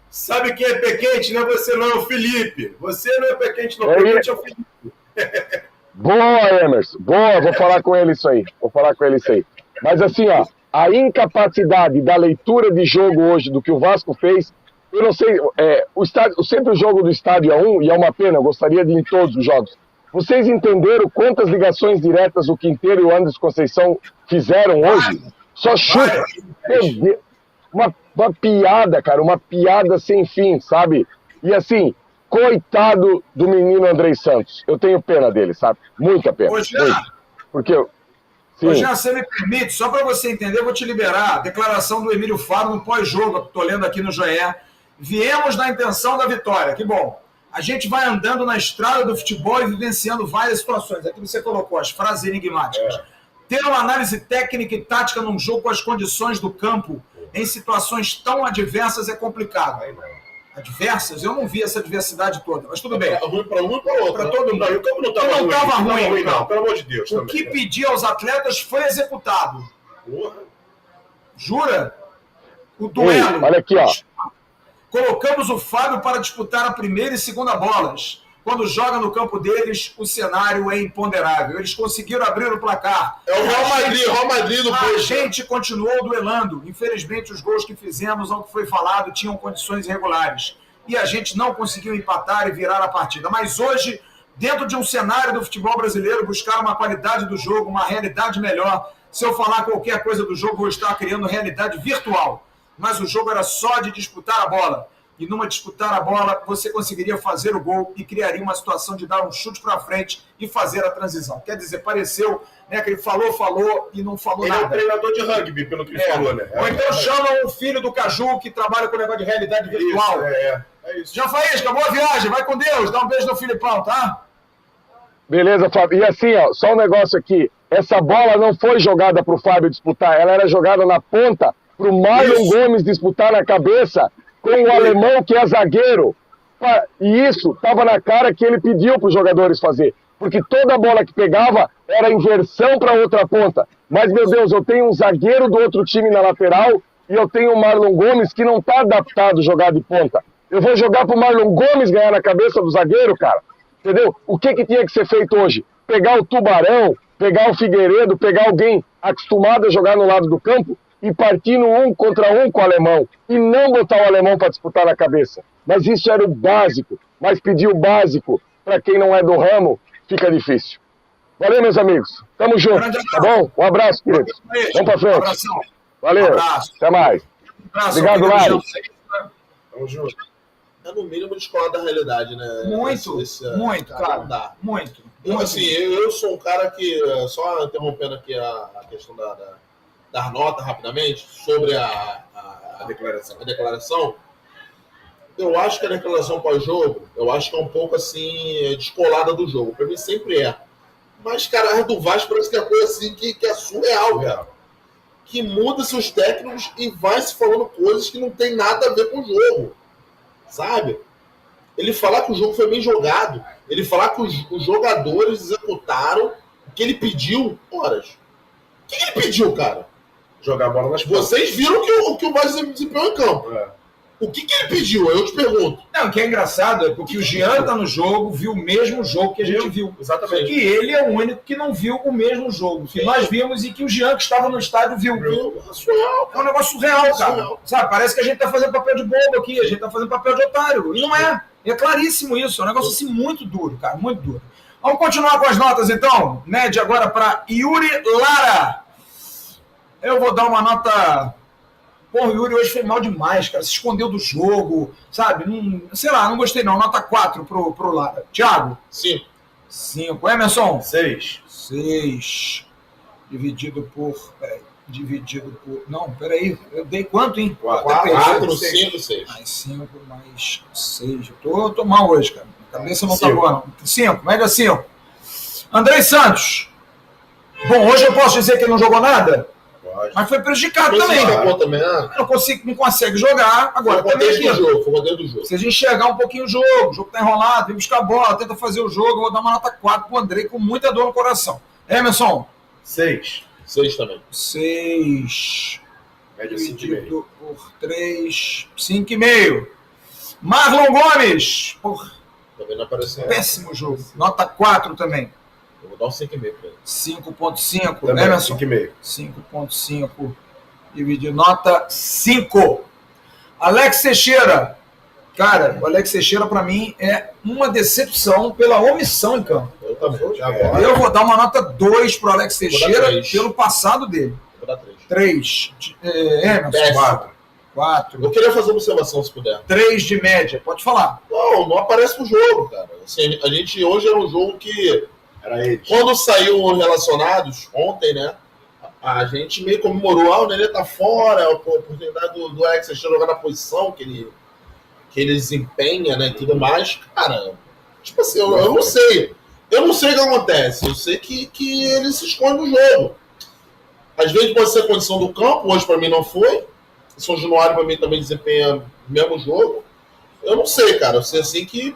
Sabe quem é pé quente? Não é você, não, é o Felipe. Você não é pé quente, não. Pé quente é o Felipe. Boa, Emerson. Boa, vou falar com ele isso aí. Mas assim, ó, a incapacidade da leitura de jogo hoje do que o Vasco fez, eu não sei, sempre o jogo do estádio é um, e é uma pena, eu gostaria de ir em todos os jogos. Vocês entenderam quantas ligações diretas o Quinteiro e o Anderson Conceição fizeram hoje? Só chuta. Uma piada, cara, uma piada sem fim, sabe? E assim, coitado do menino Andrei Santos. Eu tenho pena dele, sabe? Muita pena. Ô, Jean, porque eu... Sim. Ô, Jean, você me permite, só para você entender, eu vou te liberar. Declaração do Emílio Faro no pós-jogo, estou lendo aqui no GE. Viemos na intenção da vitória, que bom. A gente vai andando na estrada do futebol e vivenciando várias situações. Aqui você colocou as frases enigmáticas. Ter uma análise técnica e tática num jogo com as condições do campo em situações tão adversas é complicado. Adversas? Eu não vi essa diversidade toda, mas tudo bem. Ruim para um e para outro. Para todo mundo. Não, o campo não estava ruim, não. Pelo amor de Deus. O que pedia aos atletas foi executado. Porra. Jura? O duelo. Olha aqui, ó. Colocamos o Fábio para disputar a primeira e segunda bolas. Quando joga no campo deles, o cenário é imponderável. Eles conseguiram abrir o placar. É o Real Madrid do A posto. gente continuou duelando. Infelizmente, os gols que fizemos, ao que foi falado, tinham condições irregulares. E a gente não conseguiu empatar e virar a partida. Mas hoje, dentro de um cenário do futebol brasileiro, buscar uma qualidade do jogo, uma realidade melhor. Se eu falar qualquer coisa do jogo, vou estar criando realidade virtual. Mas o jogo era só de disputar a bola. E numa disputar a bola, você conseguiria fazer o gol e criaria uma situação de dar um chute para frente e fazer a transição. Quer dizer, pareceu, né, que ele falou e não falou nada. Ele é um treinador de rugby, pelo que ele falou, né? Ou então chamam o filho do Caju, que trabalha com o negócio de realidade virtual. É isso. Já Faísca, boa viagem, vai com Deus, dá um beijo no Filipão, tá? Beleza, Fábio. E assim, ó, só um negócio aqui. Essa bola não foi jogada pro Fábio disputar, ela era jogada na ponta pro Marlon Gomes disputar na cabeça com o alemão que é zagueiro. E isso estava na cara que ele pediu para os jogadores fazer. Porque toda bola que pegava era inversão para outra ponta. Mas, meu Deus, eu tenho um zagueiro do outro time na lateral e eu tenho o Marlon Gomes que não está adaptado a jogar de ponta. Eu vou jogar para o Marlon Gomes ganhar na cabeça do zagueiro, cara. Entendeu? O que tinha que ser feito hoje? Pegar o Tubarão, pegar o Figueiredo, pegar alguém acostumado a jogar no lado do campo e partir no 1 contra 1 com o alemão, e não botar o alemão para disputar na cabeça. Mas isso era o básico, mas pedir o básico para quem não é do ramo, fica difícil. Valeu, meus amigos. Tamo junto, tá bom? Um abraço, queridos. Vamos pra frente. Abração. Valeu. Abraço. Até mais. Obrigado, Lário. Tamo junto. É no mínimo descolar da realidade, né? Muito, cara. Não dá. Muito. Assim, eu sou um cara que, só interrompendo aqui a questão dar nota rapidamente sobre a declaração, eu acho que a declaração pós-jogo, eu acho que é um pouco assim, descolada do jogo. Para mim sempre é. Mas, cara, a do Vasco parece que é coisa assim que é surreal, cara. Que muda seus técnicos e vai se falando coisas que não tem nada a ver com o jogo. Sabe? Ele falar que o jogo foi bem jogado, ele falar que os jogadores executaram o que ele pediu, horas. O que ele pediu, cara? Jogar a bola nas costas. Vocês viram que o Vasco desempenhou em campo. O que ele pediu? Eu te pergunto. Não, o que é engraçado é porque o Jean tá no jogo, viu o mesmo jogo que a gente viu. Exatamente. Só que ele é o único que não viu o mesmo jogo que nós vimos e que o Jean, que estava no estádio, viu. Surreal. É um negócio surreal, cara. Surreal. Sabe, parece que a gente tá fazendo papel de bobo aqui, a gente tá fazendo papel de otário. E não é. É claríssimo isso. É um negócio assim muito duro, cara, muito duro. Vamos continuar com as notas, então. Média agora para Yuri Lara. Eu vou dar uma nota... Porra, o Yuri hoje foi mal demais, cara. Se escondeu do jogo, sabe? Não, sei lá, não gostei não. Nota 4 pro Lara. Thiago? 5. Emerson? 6. 6. Dividido por... Não, peraí. Eu dei quanto, hein? 4, 5, 6. Mais 5, mais 6. Eu tô mal hoje, cara. A cabeça não tá boa, não. 5, média 5. Andrei Santos. Bom, hoje eu posso dizer que ele não jogou nada? Mas foi prejudicado Mas também. você acabou também, né? Não consegue jogar. Agora, Foi o também contexto aqui, do jogo, foi o contexto do jogo. se a gente enxergar um pouquinho o jogo tá enrolado, vem buscar a bola, tenta fazer o jogo, eu vou dar uma nota 4 pro Andrei com muita dor no coração. Emerson? 6. 6 também. 6. Média 5,5. Dividido por 3, 5,5. Marlon Gomes. Porra, Também não apareceu. péssimo jogo. Nota 4 também. Eu vou dar um 5,5 pra ele. 5,5. Também, Emerson? 5,5. 5,5. Dividido nota 5. Alex Teixeira. Cara, o Alex Teixeira, pra mim, é uma decepção pela omissão em campo. Eu também. Agora, Eu vou dar uma nota 2 pro Alex Vou dar Teixeira 3. pelo passado dele. vou dar 3. 3. Emerson? Péssimo. 4. Eu queria fazer uma observação, se puder. 3 de média. Pode falar. Não aparece no jogo, cara. Assim, a gente hoje era um jogo que, Era ele. quando saiu os relacionados, ontem, né? A gente meio comemorou, o Nenê tá fora, a oportunidade do Alex Teixeira jogar na posição que ele desempenha, né, e tudo mais. Cara, tipo assim, eu não sei. Eu não sei o que acontece. Eu sei que ele se esconde no jogo. Às vezes pode ser a condição do campo, hoje pra mim não foi. São Januário pra mim também desempenha o mesmo jogo. Eu não sei, cara. Eu sei assim que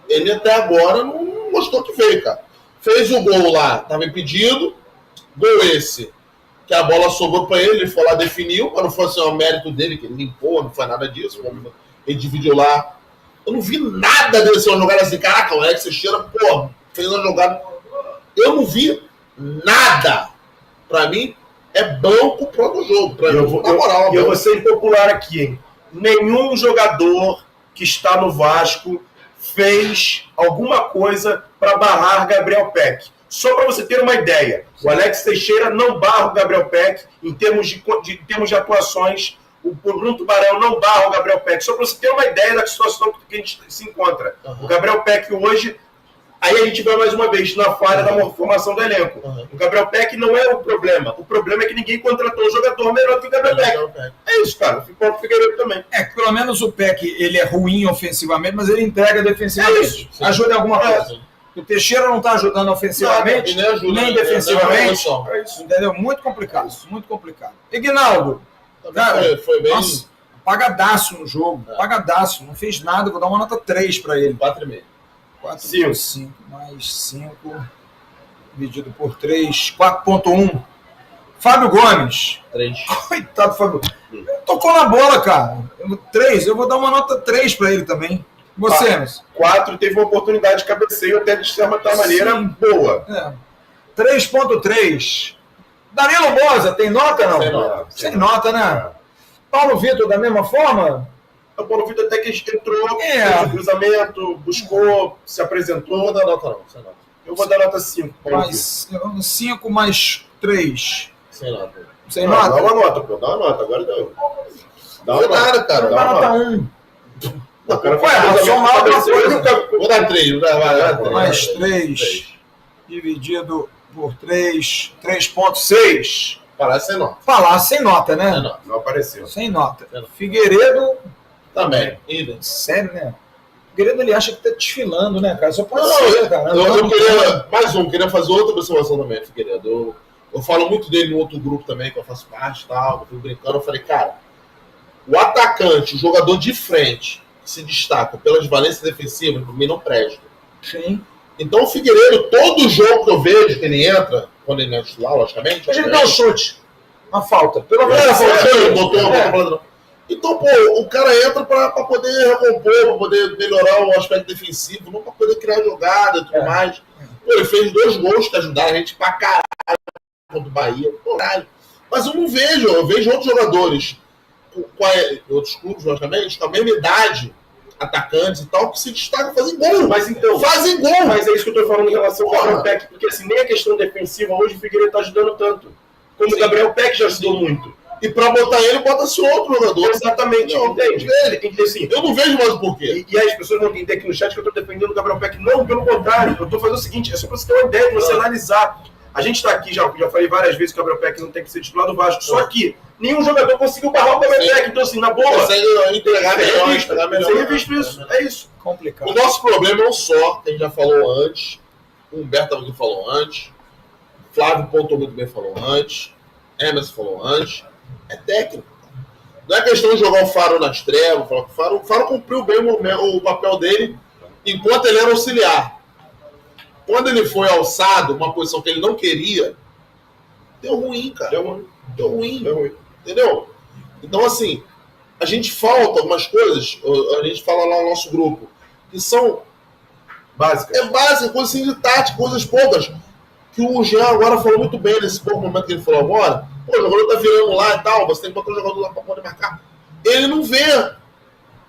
ele até agora não mostrou que veio, cara. Fez o gol lá, tava impedido. Gol esse, que a bola sobrou pra ele foi lá, definiu, para não fosse o mérito dele, que ele limpou, não foi nada disso. Ele dividiu lá. Eu não vi nada dele ser uma jogada assim, caraca, o Alex Teixeira, pô, fez uma jogada. Eu não vi nada. Pra mim, é banco pro outro jogo. Pra mim, na moral, eu vou ser impopular aqui, hein? Nenhum jogador que está no Vasco fez alguma coisa para barrar Gabriel Peck. Só para você ter uma ideia, o Alex Teixeira não barra o Gabriel Peck em termos de atuações. O Bruno Tubarão não barra o Gabriel Peck. Só para você ter uma ideia da situação que a gente se encontra. Uhum. O Gabriel Peck hoje, aí a gente vai mais uma vez na falha da formação do elenco. Uhum. O Gabriel Peck não é o problema. O problema é que ninguém contratou um jogador melhor que o Gabriel Peck. É isso, cara. Ficou o Figueiredo também. É que pelo menos o Peck, ele é ruim ofensivamente, mas ele entrega defensivamente. É isso. Ajuda em alguma coisa. O Teixeira não está ajudando ofensivamente, Nada, ajuda, nem né? defensivamente. É isso. Entendeu? Muito complicado. Muito complicado. Ignaldo. Também Cara, foi bem. Nossa, apagadaço no jogo. Apagadaço. Não fez nada. Vou dar uma nota 3 para ele. 4,5. 4,5. 5 mais 5 dividido por 3. 4,1. Fábio Gomes. 3. Coitado do Fábio. Tocou na bola, cara. 3. Eu vou dar uma nota 3 para ele também. Você, Emerson? 4 teve uma oportunidade de cabeceio até de certa maneira Sim. boa. 3,3. Danilo Bosa, tem nota não? Sem nota. Sem nota, né? Paulo Vitor, da mesma forma? O Paulo Vitor até que entrou, É. fez o cruzamento, buscou, se Não apresentou. vou dar nota, não. Sem nota. Eu vou dar nota 5. Paulo Vitor. Mais 5 mais 3. Sem nota. Sem Não, nota? dá uma nota, pô. Dá uma nota. Agora deu. Dá Não foi nada, cara. Dá Dá uma nota nota. 1. O cara Ué, fez só uma cabeceio, coisa. Vou dar 3. Vai dar 3. Mais 3 dividido por 3. 3,6. Parece sem nota. Falar sem nota, Sem né? nota. Não apareceu. Sem nota. Sem nota. Figueiredo, Também. Idem. sério, né? Figueiredo, ele acha que tá desfilando, né, cara? Só pode Não, ser, cara. eu queria, mais um, queria fazer outra observação também, Figueiredo. Eu falo muito dele no outro grupo também, que eu faço parte e tal, eu fui brincando, eu falei, cara, o atacante, o jogador de frente, que se destaca pelas valências defensivas, por mim não presta. Sim. Então o Figueiredo, todo jogo que eu vejo que ele entra, quando ele é titular, logicamente. A gente dá um chute. Uma falta. Pelo menos botou. Então, pô, o cara entra pra poder recompor, pra poder melhorar o aspecto defensivo, não pra poder criar jogada e tudo mais. Pô, ele fez 2 gols que ajudaram a gente pra caralho contra o Bahia. Caralho. Mas eu vejo outros jogadores, outros clubes, logicamente, com a mesma idade, atacantes e tal, que se destacam, fazem gol. Mas então, Fazem gol. mas é isso que eu tô falando em relação ao Gabriel Peck, porque assim, nem a questão defensiva hoje o Figueiredo tá ajudando tanto. Como o Gabriel Peck já ajudou muito. E pra botar ele, bota-se outro jogador. Exatamente, Não, entende? ele. Tem que dizer assim. Eu não vejo mais o porquê. E as pessoas vão entender aqui no chat que eu tô defendendo o Gabriel Peck. Não, pelo contrário. Eu tô fazendo o seguinte, é só pra você ter uma ideia, de você analisar. A gente tá aqui, já falei várias vezes que o Gabriel Peck não tem que ser titular do Vasco. Só que nenhum jogador conseguiu barrar o Gabriel Sim. Peck. Então assim, na boa, Consegue entregar melhor, entregar melhor. você revisto isso. É isso. Complicado. O nosso problema é um só, que a gente já falou antes. O Humberto também falou antes. Flávio pontuou muito bem, falou antes. Emerson falou antes, é técnico. Não é questão de jogar o Faro nas trevas. O Faro cumpriu bem o papel dele enquanto ele era auxiliar. Quando ele foi alçado, uma posição que ele não queria, deu ruim, cara. Deu ruim. Entendeu? Então, assim, a gente falta algumas coisas, a gente fala lá no nosso grupo, que são básicas. É básica, coisas assim de tática, coisas poucas. Que o Jean agora falou muito bem nesse pouco momento que ele falou agora. Pô, o jogador tá virando lá e tal, você tem que botar o jogador lá pra poder marcar. Ele não vê.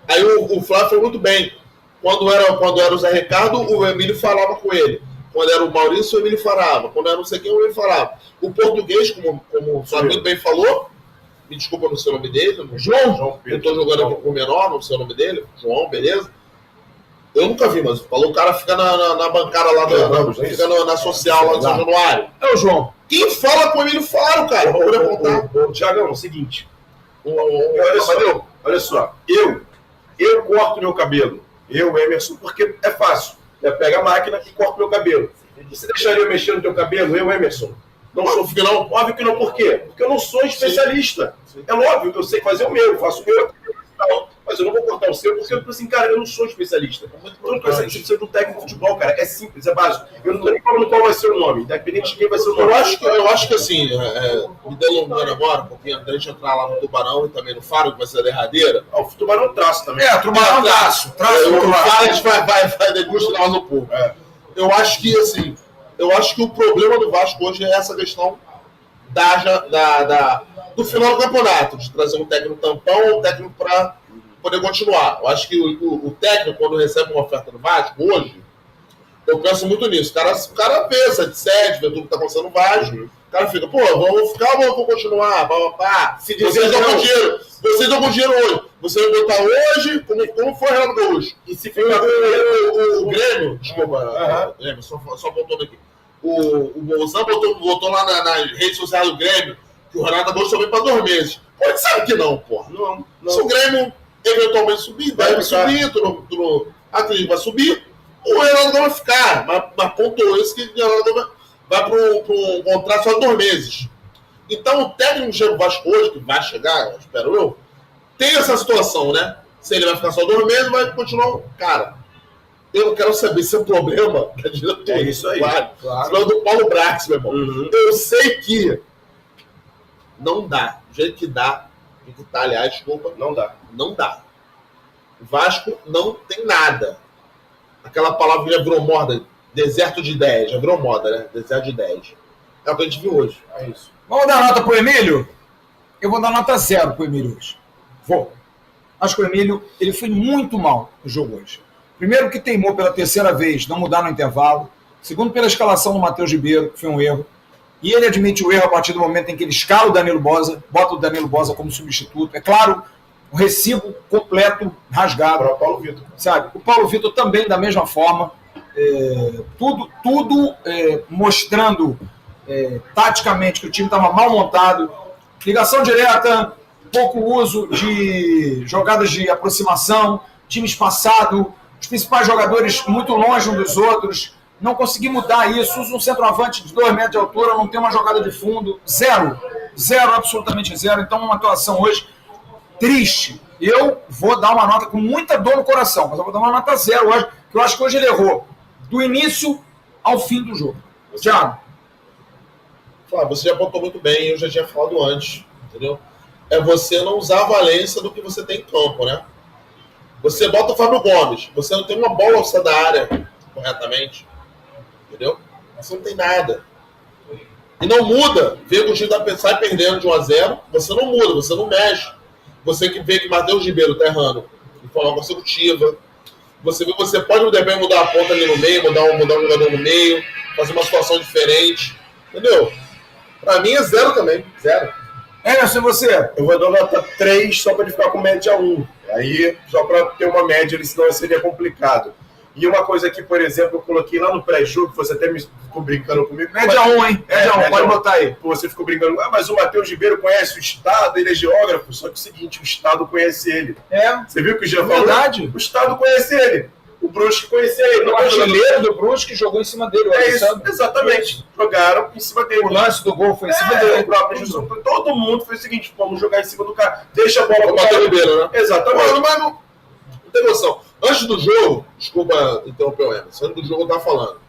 Aí o Flávio falou muito bem. Quando era o Zé Ricardo, o Emílio falava com ele. Quando era o Maurício, o Emílio falava. Quando era não sei quem, o Emílio falava. O português, como o Flávio bem falou, me desculpa, não sei o nome dele. João eu tô jogando aqui com o menor, não sei o nome dele. João, beleza. Eu nunca vi, mas falou o cara fica na bancada lá, fica na social lá de São Januário. É o João. Quem fala com o Emílio Faro, cara? Tiagão, é o seguinte. Olha só. Eu corto meu cabelo. Eu, Emerson, porque é fácil. Eu pego a máquina e corto meu cabelo. Você deixaria eu mexer no teu cabelo, eu, Emerson? Não sou que não. Óbvio que não. Por quê? Porque eu não sou especialista. Sim. É óbvio que eu sei fazer o meu, eu faço o meu. Mas eu não vou cortar o seu, porque eu assim, cara, eu não sou especialista. Então, você precisa de um técnico de futebol, cara. É simples, é básico. Eu não tô nem falando qual vai ser o nome, independente de quem vai ser o nome. Eu acho que assim, me delongando agora, um pouquinho, antes de entrar lá no Tubarão e também no Faro, que vai ser a derradeira. O Tubarão traço também. O Tubarão traço. O Faro a gente vai degustar mais um pouco. Eu acho que, assim, o problema do Vasco hoje é essa questão do final do campeonato, de trazer um técnico tampão ou um técnico para poder continuar. Eu acho que o técnico, quando recebe uma oferta do Vasco, hoje, eu penso muito nisso. O cara vê 7-7, vê tudo que está acontecendo no Vasco, o cara fica, pô, vamos ficar ou vou continuar? Vocês dão com dinheiro hoje. Você vai botar hoje, como foi o Renato Gaúcho? E se ficar o Grêmio, desculpa, Grêmio, só voltando aqui. O Bolsão botou lá nas redes sociais do Grêmio que o Renato Gaúcho só vem para 2 meses. Pô, sabe que não, porra. Não. Se o Grêmio eventualmente subir, deve subir, acredito vai subir, o Renato vai ficar. Mas pontuou isso que o Renato vai para um contrato só de 2 meses. Então o técnico chega o Vasco hoje, que vai chegar, espero eu, tem essa situação, né? Se ele vai ficar só 2 meses, vai continuar. Cara, eu não quero saber se é um problema da diretoria. É isso aí. Claro. Senão do Paulo Brax, meu irmão. Eu sei que não dá. Do jeito que dá, que tá, aliás, desculpa. Não dá. O Vasco não tem nada. Aquela palavra que já virou moda, deserto de ideias. Já virou moda, né? Deserto de ideias. É o que a gente viu hoje. É isso. Vamos dar nota pro Emílio? Eu vou dar nota 0 pro Emílio hoje. Vou. Acho que o Emílio ele foi muito mal no jogo hoje. Primeiro que teimou pela 3ª vez não mudar no intervalo. Segundo, pela escalação do Matheus Ribeiro, que foi um erro. E ele admite o erro a partir do momento em que ele escala o Danilo Boza, bota o Danilo Boza como substituto. É claro, o recibo completo, rasgado. Para o Paulo Vitor. Sabe? O Paulo Vitor também da mesma forma. Tudo mostrando taticamente que o time estava mal montado. Ligação direta, pouco uso de jogadas de aproximação, time espaçado, os principais jogadores muito longe uns dos outros. Não consegui mudar isso. Usa um centroavante de 2 metros de altura, não tem uma jogada de fundo. Zero, absolutamente zero. Então, uma atuação hoje triste. Eu vou dar uma nota com muita dor no coração, mas eu vou dar uma nota 0 hoje, que eu acho que hoje ele errou do início ao fim do jogo. Thiago. Flávio, você já apontou muito bem, eu já tinha falado antes, entendeu? É você não usar a valência do que você tem em campo, né? Você bota o Fábio Gomes, você não tem uma bola alçada da área corretamente. Entendeu? Você não tem nada. E não muda. Vê que o time sai perdendo de 1-0, você não muda, você não mexe. Você que vê que Matheus Ribeiro tá errando de forma consecutiva. Você vê que você pode mudar a ponta ali no meio, mudar um jogador no meio, fazer uma situação diferente. Entendeu? Pra mim é 0 também. 0. Emerson, você? Eu vou dar nota 3 só para ele ficar com média 1. Aí, só para ter uma média, senão seria complicado. E uma coisa que, por exemplo, eu coloquei lá no pré-jogo, você até me ficou brincando comigo. Média 1, hein? Média 1, pode botar aí. Você ficou brincando. Mas o Matheus Ribeiro conhece o Estado, ele é geógrafo. Só que é o seguinte, o Estado conhece ele. Você viu que o Jean falou? Verdade. O Estado conhece ele. o Brusque conhecia ele. O artilheiro do Brusque jogou em cima dele. É isso, exatamente. Jogaram em cima dele. O lance do gol foi em cima dele. O próprio Jesus. Todo mundo fez o seguinte, vamos jogar em cima do cara. Deixa a bola O Matheus Ribeiro, né? Exatamente. Mano, mas não tem noção. Antes do jogo, desculpa interromper o Emerson, antes do jogo eu tava falando.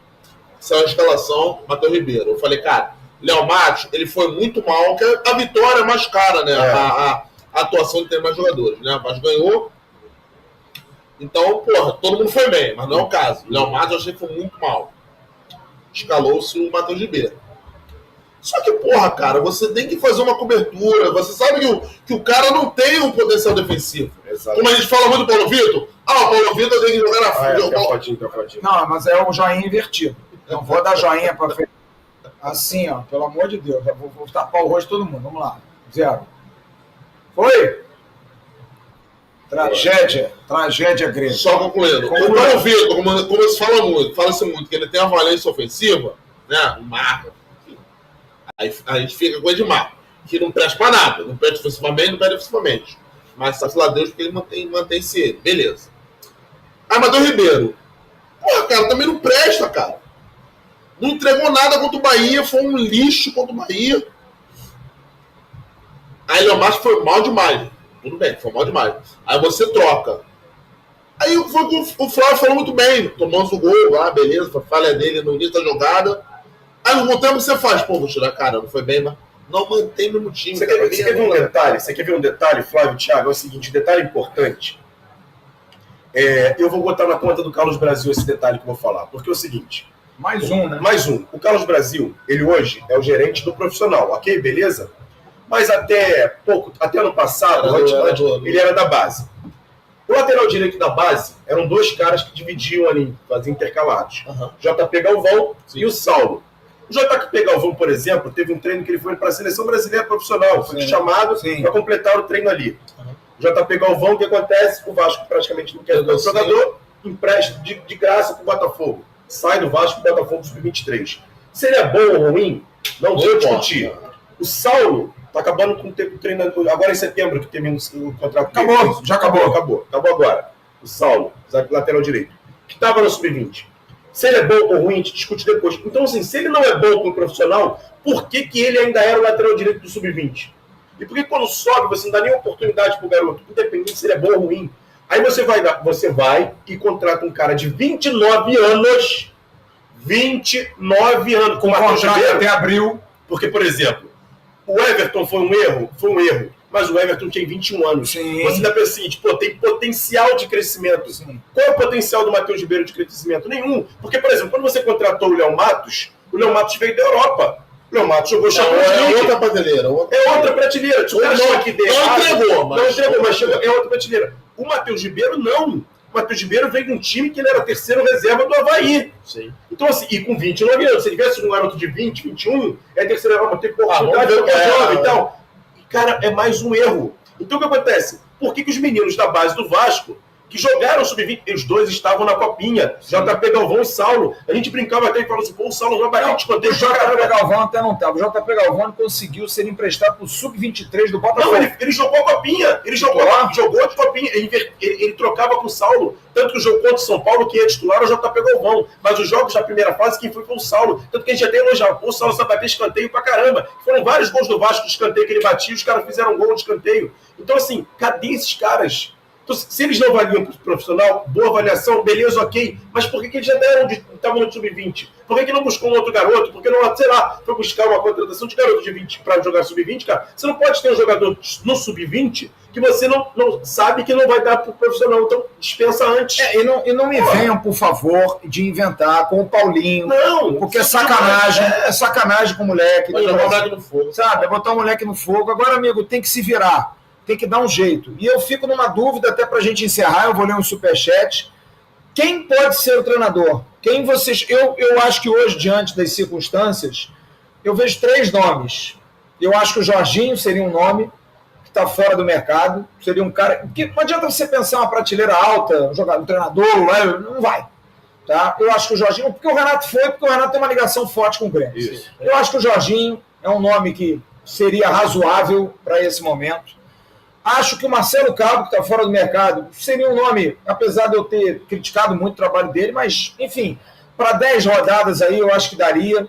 Saiu a escalação, Matheus Ribeiro. Eu falei, cara, Léo Matos, ele foi muito mal, que a vitória é mais cara, né? A atuação de ter mais jogadores, né? Mas ganhou. Então, porra, todo mundo foi bem, mas não é o caso. Léo Matos eu achei que foi muito mal. Escalou-se o Matheus Ribeiro. Só que, porra, cara, você tem que fazer uma cobertura. Você sabe que o cara não tem um potencial defensivo. Exato. Como a gente fala muito do Paulo Vitor, o Paulo Vitor tem que jogar na frente. Não, mas é o joinha invertido. Não vou dar joinha pra frente. Assim, ó, pelo amor de Deus. Eu vou tapar o rosto de todo mundo. Vamos lá. 0. Foi? Tragédia grega. Só concluindo. O Paulo Vitor, como se fala-se muito, que ele tem uma valência ofensiva, né? Um marca. Aí a gente fica com ele de marca. Que não presta pra nada. Não presta ofensivamente, não presta defensivamente. Mas sabe lá Deus porque ele mantém-se ele. Beleza. Aí Matheus Ribeiro. Porra, cara, também não presta, cara. Não entregou nada contra o Bahia. Foi um lixo contra o Bahia. Aí o Macho foi mal demais. Tudo bem, foi mal demais. Aí você troca. Aí o Flávio falou muito bem. Tomamos o gol lá, beleza. Foi falha dele no início da jogada. Aí no tempo você faz. Pô, vou tirar, cara, não foi bem, mas não mantém o mesmo time. Você quer ver um detalhe? Você quer ver um detalhe, Flávio, Thiago? É o seguinte, detalhe importante. Eu vou botar na conta do Carlos Brasil esse detalhe que eu vou falar. Porque é o seguinte... Mais um, né? Mais um. O Carlos Brasil, ele hoje é o gerente do profissional, ok? Beleza? Mas até ano passado, ele era da base. O lateral direito da base eram dois caras que dividiam ali, faziam intercalados. JP Galvão e o Saulo. O JP Galvão, por exemplo, teve um treino que ele foi para a seleção brasileira profissional, foi chamado para completar o treino ali. O JP Galvão, o que acontece? O Vasco praticamente não quer o jogador, empresta de graça para o Botafogo. Sai do Vasco para o Botafogo sub-23. Se ele é bom ou ruim, não vou discutir. O Saulo está acabando com o tempo treinando agora em setembro, que termina o contrato. Acabou, já acabou. Acabou agora. O Saulo, lateral direito, que estava no sub-20. Se ele é bom ou ruim, a gente discute depois. Então, assim, se ele não é bom como profissional, por que ele ainda era o lateral direito do sub-20? E por que quando sobe, você não dá nem oportunidade pro garoto, independente se ele é bom ou ruim? Aí você vai e contrata um cara de 29 anos, 29 anos, com contrato até abril. Porque, por exemplo, o Everton foi um erro, mas o Everton tem 21 anos. Sim. Você ainda pensa assim, tem potencial de crescimento. Sim. Qual é o potencial do Matheus Ribeiro de crescimento? Nenhum. Porque, por exemplo, quando você contratou o Léo Matos veio da Europa. O Léo Matos jogou Champions League. É outra prateleira. É outra prateleira. Os caras estão aqui dentro. Não entregou, mas chegou. É outra prateleira. O Matheus Ribeiro, não. O Matheus Ribeiro veio de um time que ele era terceiro reserva do Avaí. Sim. Então, assim, e com 29 anos, se ele tivesse um garoto de 20, 21, é terceiro reserva, tem oportunidade, jovem. Então, cara, é mais um erro. Então, o que acontece? Por que os meninos da base do Vasco, que jogaram sub-20, os dois estavam na copinha, JP Galvão e Saulo. A gente brincava até e falava assim, pô, o Saulo vai bater de escanteio. O JP Galvão até não estava. O JP Galvão conseguiu ser emprestado para o sub-23 do Botafogo. Não, ele jogou a copinha. Ele jogou de copinha. Ele trocava com o Saulo. Tanto que o jogo contra o São Paulo, que ia titular, era o JP Galvão. Mas os jogos da primeira fase, quem foi o Saulo. Tanto que a gente até elogiava. O Saulo sabe bater escanteio pra caramba. Foram vários gols do Vasco de escanteio que ele batia. Os caras fizeram gol de escanteio. Então, assim, cadê esses caras? Então, se eles não valiam para o profissional, boa avaliação, beleza, ok. Mas por que eles já deram de estavam no sub-20? Por que não buscou um outro garoto? Por que não, sei lá, foi buscar uma contratação de garoto de 20 para jogar sub-20, cara? Você não pode ter um jogador no sub-20 que você não sabe que não vai dar para o profissional. Então, dispensa antes. E não me venham, por favor, de inventar com o Paulinho. Não. Porque é sacanagem. É sacanagem com o moleque. Vai jogar o moleque no fogo. Sabe? É botar o moleque no fogo. Agora, amigo, tem que se virar. Tem que dar um jeito. E eu fico numa dúvida, até para a gente encerrar, eu vou ler um superchat. Quem pode ser o treinador? Quem vocês... Eu acho que hoje, diante das circunstâncias, eu vejo 3 nomes. Eu acho que o Jorginho seria um nome que está fora do mercado. Seria um cara... Porque não adianta você pensar uma prateleira alta, um treinador, não vai. Tá? Eu acho que o Jorginho... Porque o Renato tem uma ligação forte com o Grêmio. Isso. Eu acho que o Jorginho é um nome que seria razoável para esse momento. Acho que o Marcelo Cabo, que está fora do mercado, seria um nome, apesar de eu ter criticado muito o trabalho dele, mas, enfim, para 10 rodadas aí eu acho que daria.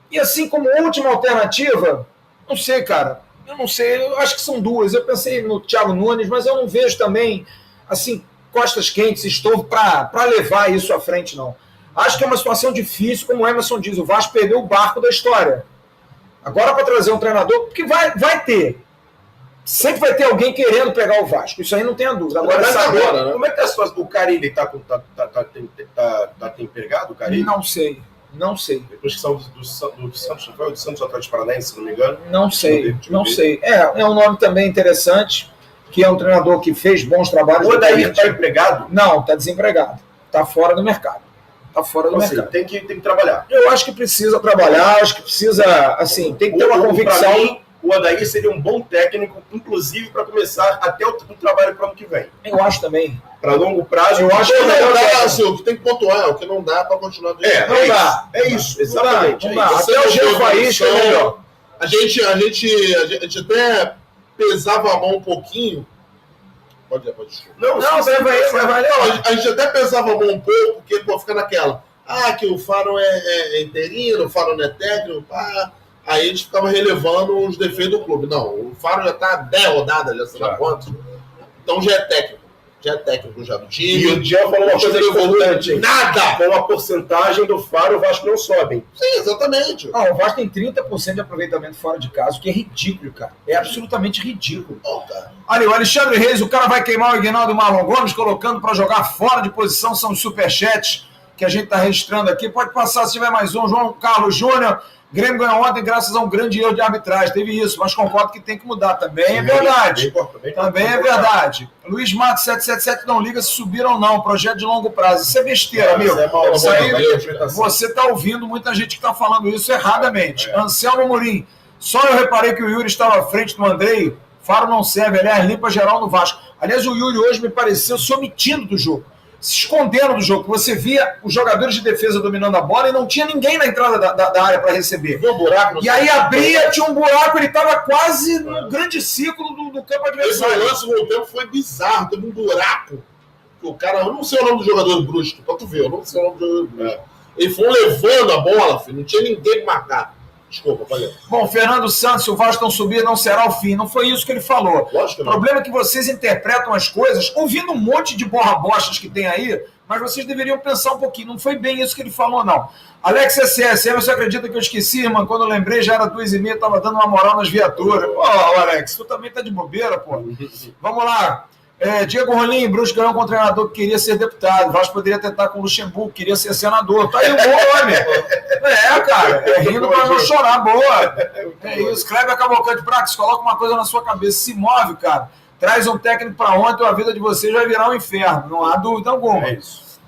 E assim, como última alternativa, não sei, cara, eu não sei, eu acho que são duas. Eu pensei no Thiago Nunes, mas eu não vejo também, assim, costas quentes, estou para levar isso à frente, não. Acho que é uma situação difícil, como o Emerson diz, o Vasco perdeu o barco da história. Agora, para trazer um treinador, porque vai ter. Sempre vai ter alguém querendo pegar o Vasco. Isso aí não tem a dúvida. Agora, Agora, né? Como é que tá a situação? O Carille tá empregado, o Carille? Não sei. Depois que são do Santos, foi o do Santos Atlético Paranaense, se não me engano. Não sei. É um nome também interessante, que é um treinador que fez bons trabalhos. O Odair está empregado? Não, está desempregado. Está fora do mercado. Mercado. Tem que trabalhar. Eu acho que precisa trabalhar, acho que precisa, assim, tem que ter uma convicção. Pra mim, o Odair seria um bom técnico, inclusive para começar até o trabalho para o ano que vem. Eu acho também. Para longo prazo, eu acho que não dá, assim, o que tem que pontuar é o que não dá para continuar do jeito. Não dá. É isso, exatamente. Não dá. Até o Gil Faísca é melhor. A gente até pesava a mão um pouquinho. Pode desculpa. Não, vai. A gente até pesava a mão um pouco, porque fica naquela. Que o Faro é interino, o Faro não é técnico, pá. Aí a gente ficava relevando os defeitos do clube. Não, o Faro já tá 10 rodadas, já sei lá quantos. Então já é técnico. Já do time. E o Jean falou uma coisa importante. Nada! Com a porcentagem do Faro, o Vasco não sobe. Sim, exatamente. O Vasco tem 30% de aproveitamento fora de casa, o que é ridículo, cara. É absolutamente ridículo. Olha, o Alexandre Reis, o cara vai queimar o Ignaldo e o Marlon Gomes, colocando para jogar fora de posição, são os superchats que a gente está registrando aqui. Pode passar se tiver mais um. João Carlos Júnior. Grêmio ganhou ontem graças a um grande erro de arbitragem. Teve isso, mas concordo que tem que mudar. Também é verdade. Também é verdade. Luiz Matos 777 não liga se subiram ou não. Projeto de longo prazo. Isso é besteira, amigo. Isso aí, você está ouvindo muita gente que está falando isso erradamente. Anselmo Murim. Só eu reparei que o Yuri estava à frente do Andrei. Faro não serve. Aliás, limpa geral no Vasco. Aliás, o Yuri hoje me pareceu se omitindo do jogo. Se escondendo do jogo. Você via os jogadores de defesa dominando a bola e não tinha ninguém na entrada da área para receber. Um buraco, e aí abria, tinha um buraco, ele estava quase no grande círculo do campo adversário. Esse lance no tempo foi bizarro. Teve um buraco. Que o cara, eu não sei o nome do jogador brusco, pra tu ver, eu não sei o nome do jogador brusco. Ele foi levando a bola, filho, não tinha ninguém pra marcar. Desculpa, valeu. Bom, Fernando Santos, se o Vasco não subir, não será o fim. Não foi isso que ele falou. Lógico que não. O problema é que vocês interpretam as coisas ouvindo um monte de borra-bochas que tem aí, mas vocês deveriam pensar um pouquinho. Não foi bem isso que ele falou, não. Alex SS, você acredita que eu esqueci, irmão? Quando eu lembrei, já era 2h30, tava dando uma moral nas viaturas. Pô, Alex, tu também tá de bobeira, pô. Vamos lá. Diego Rolim, Brusque ganhou com um treinador que queria ser deputado. Vasco poderia tentar com o Luxemburgo, queria ser senador. Tá aí o nome. Cara. É rindo pra não chorar, boa. É isso. Kleber Cavalcante Brax, coloca uma coisa na sua cabeça. Se move, cara. Traz um técnico pra ontem, a vida de vocês vai virar um inferno. Não há dúvida alguma. É isso.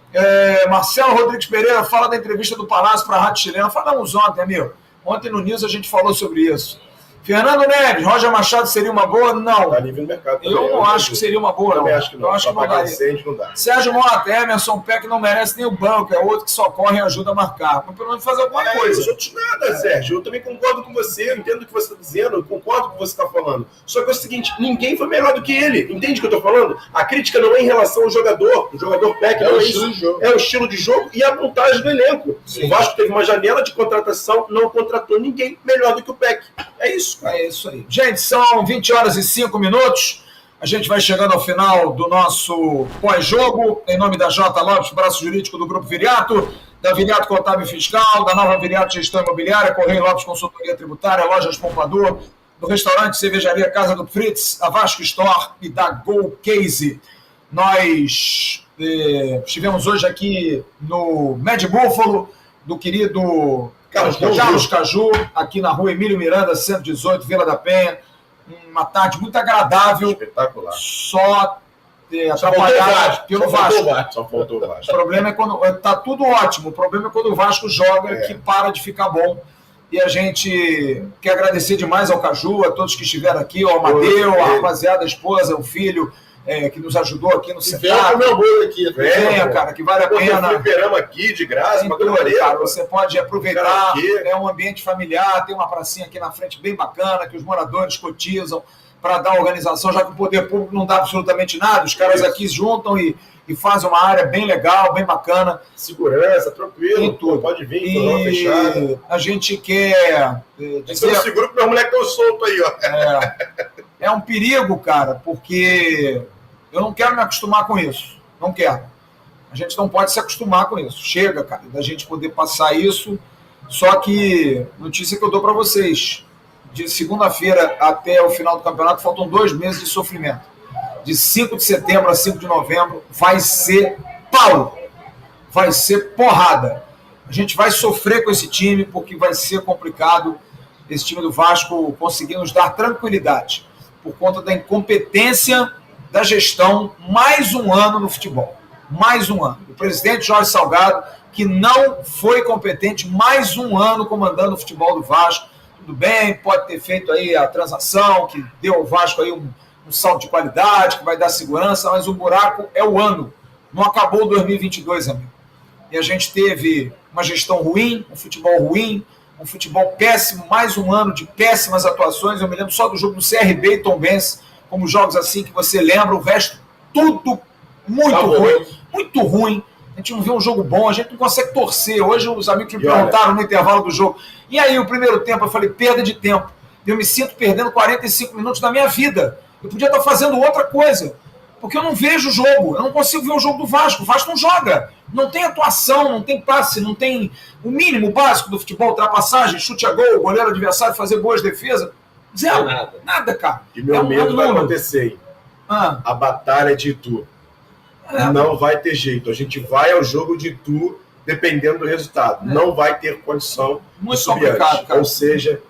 Marcelo Rodrigues Pereira fala da entrevista do Palácio para a Rádio Chilena. Falamos ontem, amigo. Ontem no News a gente falou sobre isso. Fernando Neves, Roger Machado seria uma boa? Não. Tá livre no mercado. Eu não acho que seria uma boa, não. Eu acho que não. Eu acho que não daria. Não dá. Sérgio Mota, Emerson Peck não merece nem o banco, é outro que só corre e ajuda a marcar. Mas pelo menos fazer alguma coisa. Os outros nada, Sérgio. Eu também concordo com você, eu entendo o que você está dizendo, eu concordo com o que você está falando. Só que é o seguinte, ninguém foi melhor do que ele. Entende o que eu estou falando? A crítica não é em relação ao jogador. O jogador Peck não é isso. É o estilo de jogo e a montagem do elenco. Sim. O Vasco teve uma janela de contratação, não contratou ninguém melhor do que o Peck. É isso, cara. É isso aí. Gente, são 20h05. A gente vai chegando ao final do nosso pós-jogo. Em nome da J. Lopes, braço jurídico do Grupo Viriato, da Viriato Contábil e Fiscal, da Nova Viriato Gestão Imobiliária, Correio Lopes Consultoria Tributária, Lojas Pompador, do restaurante Cervejaria Casa do Fritz, a Vasco Store e da Go Case. Nós estivemos hoje aqui no Mad Buffalo, do querido Carlos Caju, aqui na rua Emílio Miranda, 118, Vila da Penha. Uma tarde muito agradável. Espetacular. Só atrapalhado pelo Vasco. Só faltou o Vasco. O problema é quando... Tá tudo ótimo. O problema é quando o Vasco joga, que para de ficar bom. E a gente quer agradecer demais ao Caju, a todos que estiveram aqui, ao Amadeu, a rapaziada, a esposa, o filho, que nos ajudou aqui no centro. Venha comer bolo aqui. Venha, cara, que vale a pena. Tem fliperama aqui, de graça, cara, você pode aproveitar, é um ambiente familiar, tem uma pracinha aqui na frente bem bacana, que os moradores cotizam. para dar organização, já que o poder público não dá absolutamente nada, os caras aqui juntam e fazem uma área bem legal, bem bacana. Segurança, tranquilo, Tem tudo. pode vir, programa fechado. A gente quer Você não segura porque os moleques estão soltos aí, ó. É um perigo, cara, porque eu não quero me acostumar com isso. Não quero. A gente não pode se acostumar com isso. Chega, cara, da gente poder passar isso. Só que, notícia que eu dou para vocês, de segunda-feira até o final do campeonato, faltam 2 meses de sofrimento. De 5 de setembro a 5 de novembro, vai ser pau. Vai ser porrada. A gente vai sofrer com esse time, porque vai ser complicado esse time do Vasco conseguir nos dar tranquilidade, por conta da incompetência da gestão, mais um ano no futebol. Mais um ano. O presidente Jorge Salgado, que não foi competente, mais um ano comandando o futebol do Vasco. Tudo bem, pode ter feito aí a transação, que deu ao Vasco aí um salto de qualidade, que vai dar segurança, mas o buraco é o ano. Não acabou 2022, amigo. E a gente teve uma gestão ruim, um futebol péssimo, mais um ano de péssimas atuações. Eu me lembro só do jogo do CRB e Tombense, como jogos assim que você lembra, o resto tudo muito ruim. A gente não vê um jogo bom, a gente não consegue torcer. Hoje os amigos me perguntaram no intervalo do jogo. E aí o primeiro tempo, eu falei, perda de tempo. Eu me sinto perdendo 45 minutos da minha vida. Eu podia estar fazendo outra coisa, porque eu não vejo o jogo, eu não consigo ver o jogo do Vasco. O Vasco não joga, não tem atuação, não tem passe, não tem o mínimo básico do futebol, ultrapassagem, chute a gol, goleiro adversário fazer boas defesas. Zero, nada, cara. E meu medo vai acontecer, hein? A batalha de Itu. Não vai ter jeito. A gente vai ao jogo de Itu dependendo do resultado. Não vai ter condição muito de subir complicado, antes. cara. Ou seja,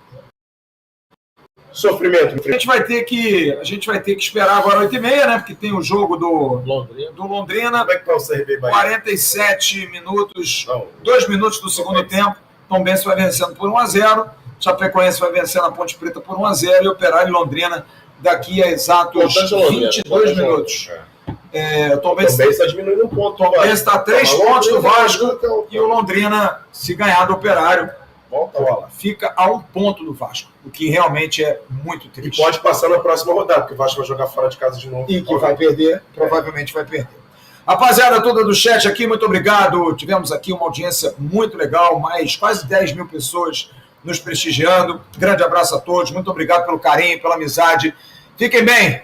sofrimento. A gente vai ter que esperar agora 8h30, né? Porque tem o jogo do Londrina. Como é que tá o CRB Bahia? 47 minutos, 2 minutos do segundo tempo. Tombense vai vencendo por 1-0. Chapecoense vai vencendo a Ponte Preta por 1-0 e Operário e Londrina daqui a exatos 22 minutos. O Tombense está diminuindo um ponto. O Tombense está a 3 pontos do Vasco e o Londrina, se ganhar do Operário, fica a 1 ponto do Vasco, o que realmente é muito triste. E pode passar na próxima rodada, porque o Vasco vai jogar fora de casa de novo. E que vai perder, provavelmente vai perder. Rapaziada toda do chat aqui, muito obrigado. Tivemos aqui uma audiência muito legal, mais quase 10 mil pessoas nos prestigiando. Grande abraço a todos, muito obrigado pelo carinho, pela amizade. Fiquem bem.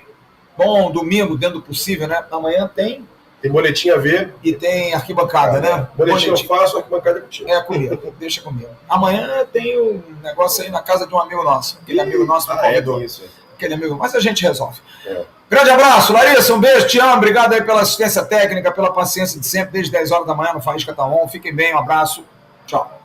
Bom domingo, dentro do possível, né? Amanhã tem boletim a ver. E tem arquibancada, né? Boletim eu faço, arquibancada é contigo. É comigo, deixa comigo. Amanhã tem um negócio aí na casa de um amigo nosso. Aquele amigo nosso do corredor. Aquele amigo, mas a gente resolve. Grande abraço, Larissa, um beijo, te amo. Obrigado aí pela assistência técnica, pela paciência de sempre, desde 10 horas da manhã no Faísca Tá On. Fiquem bem, um abraço. Tchau.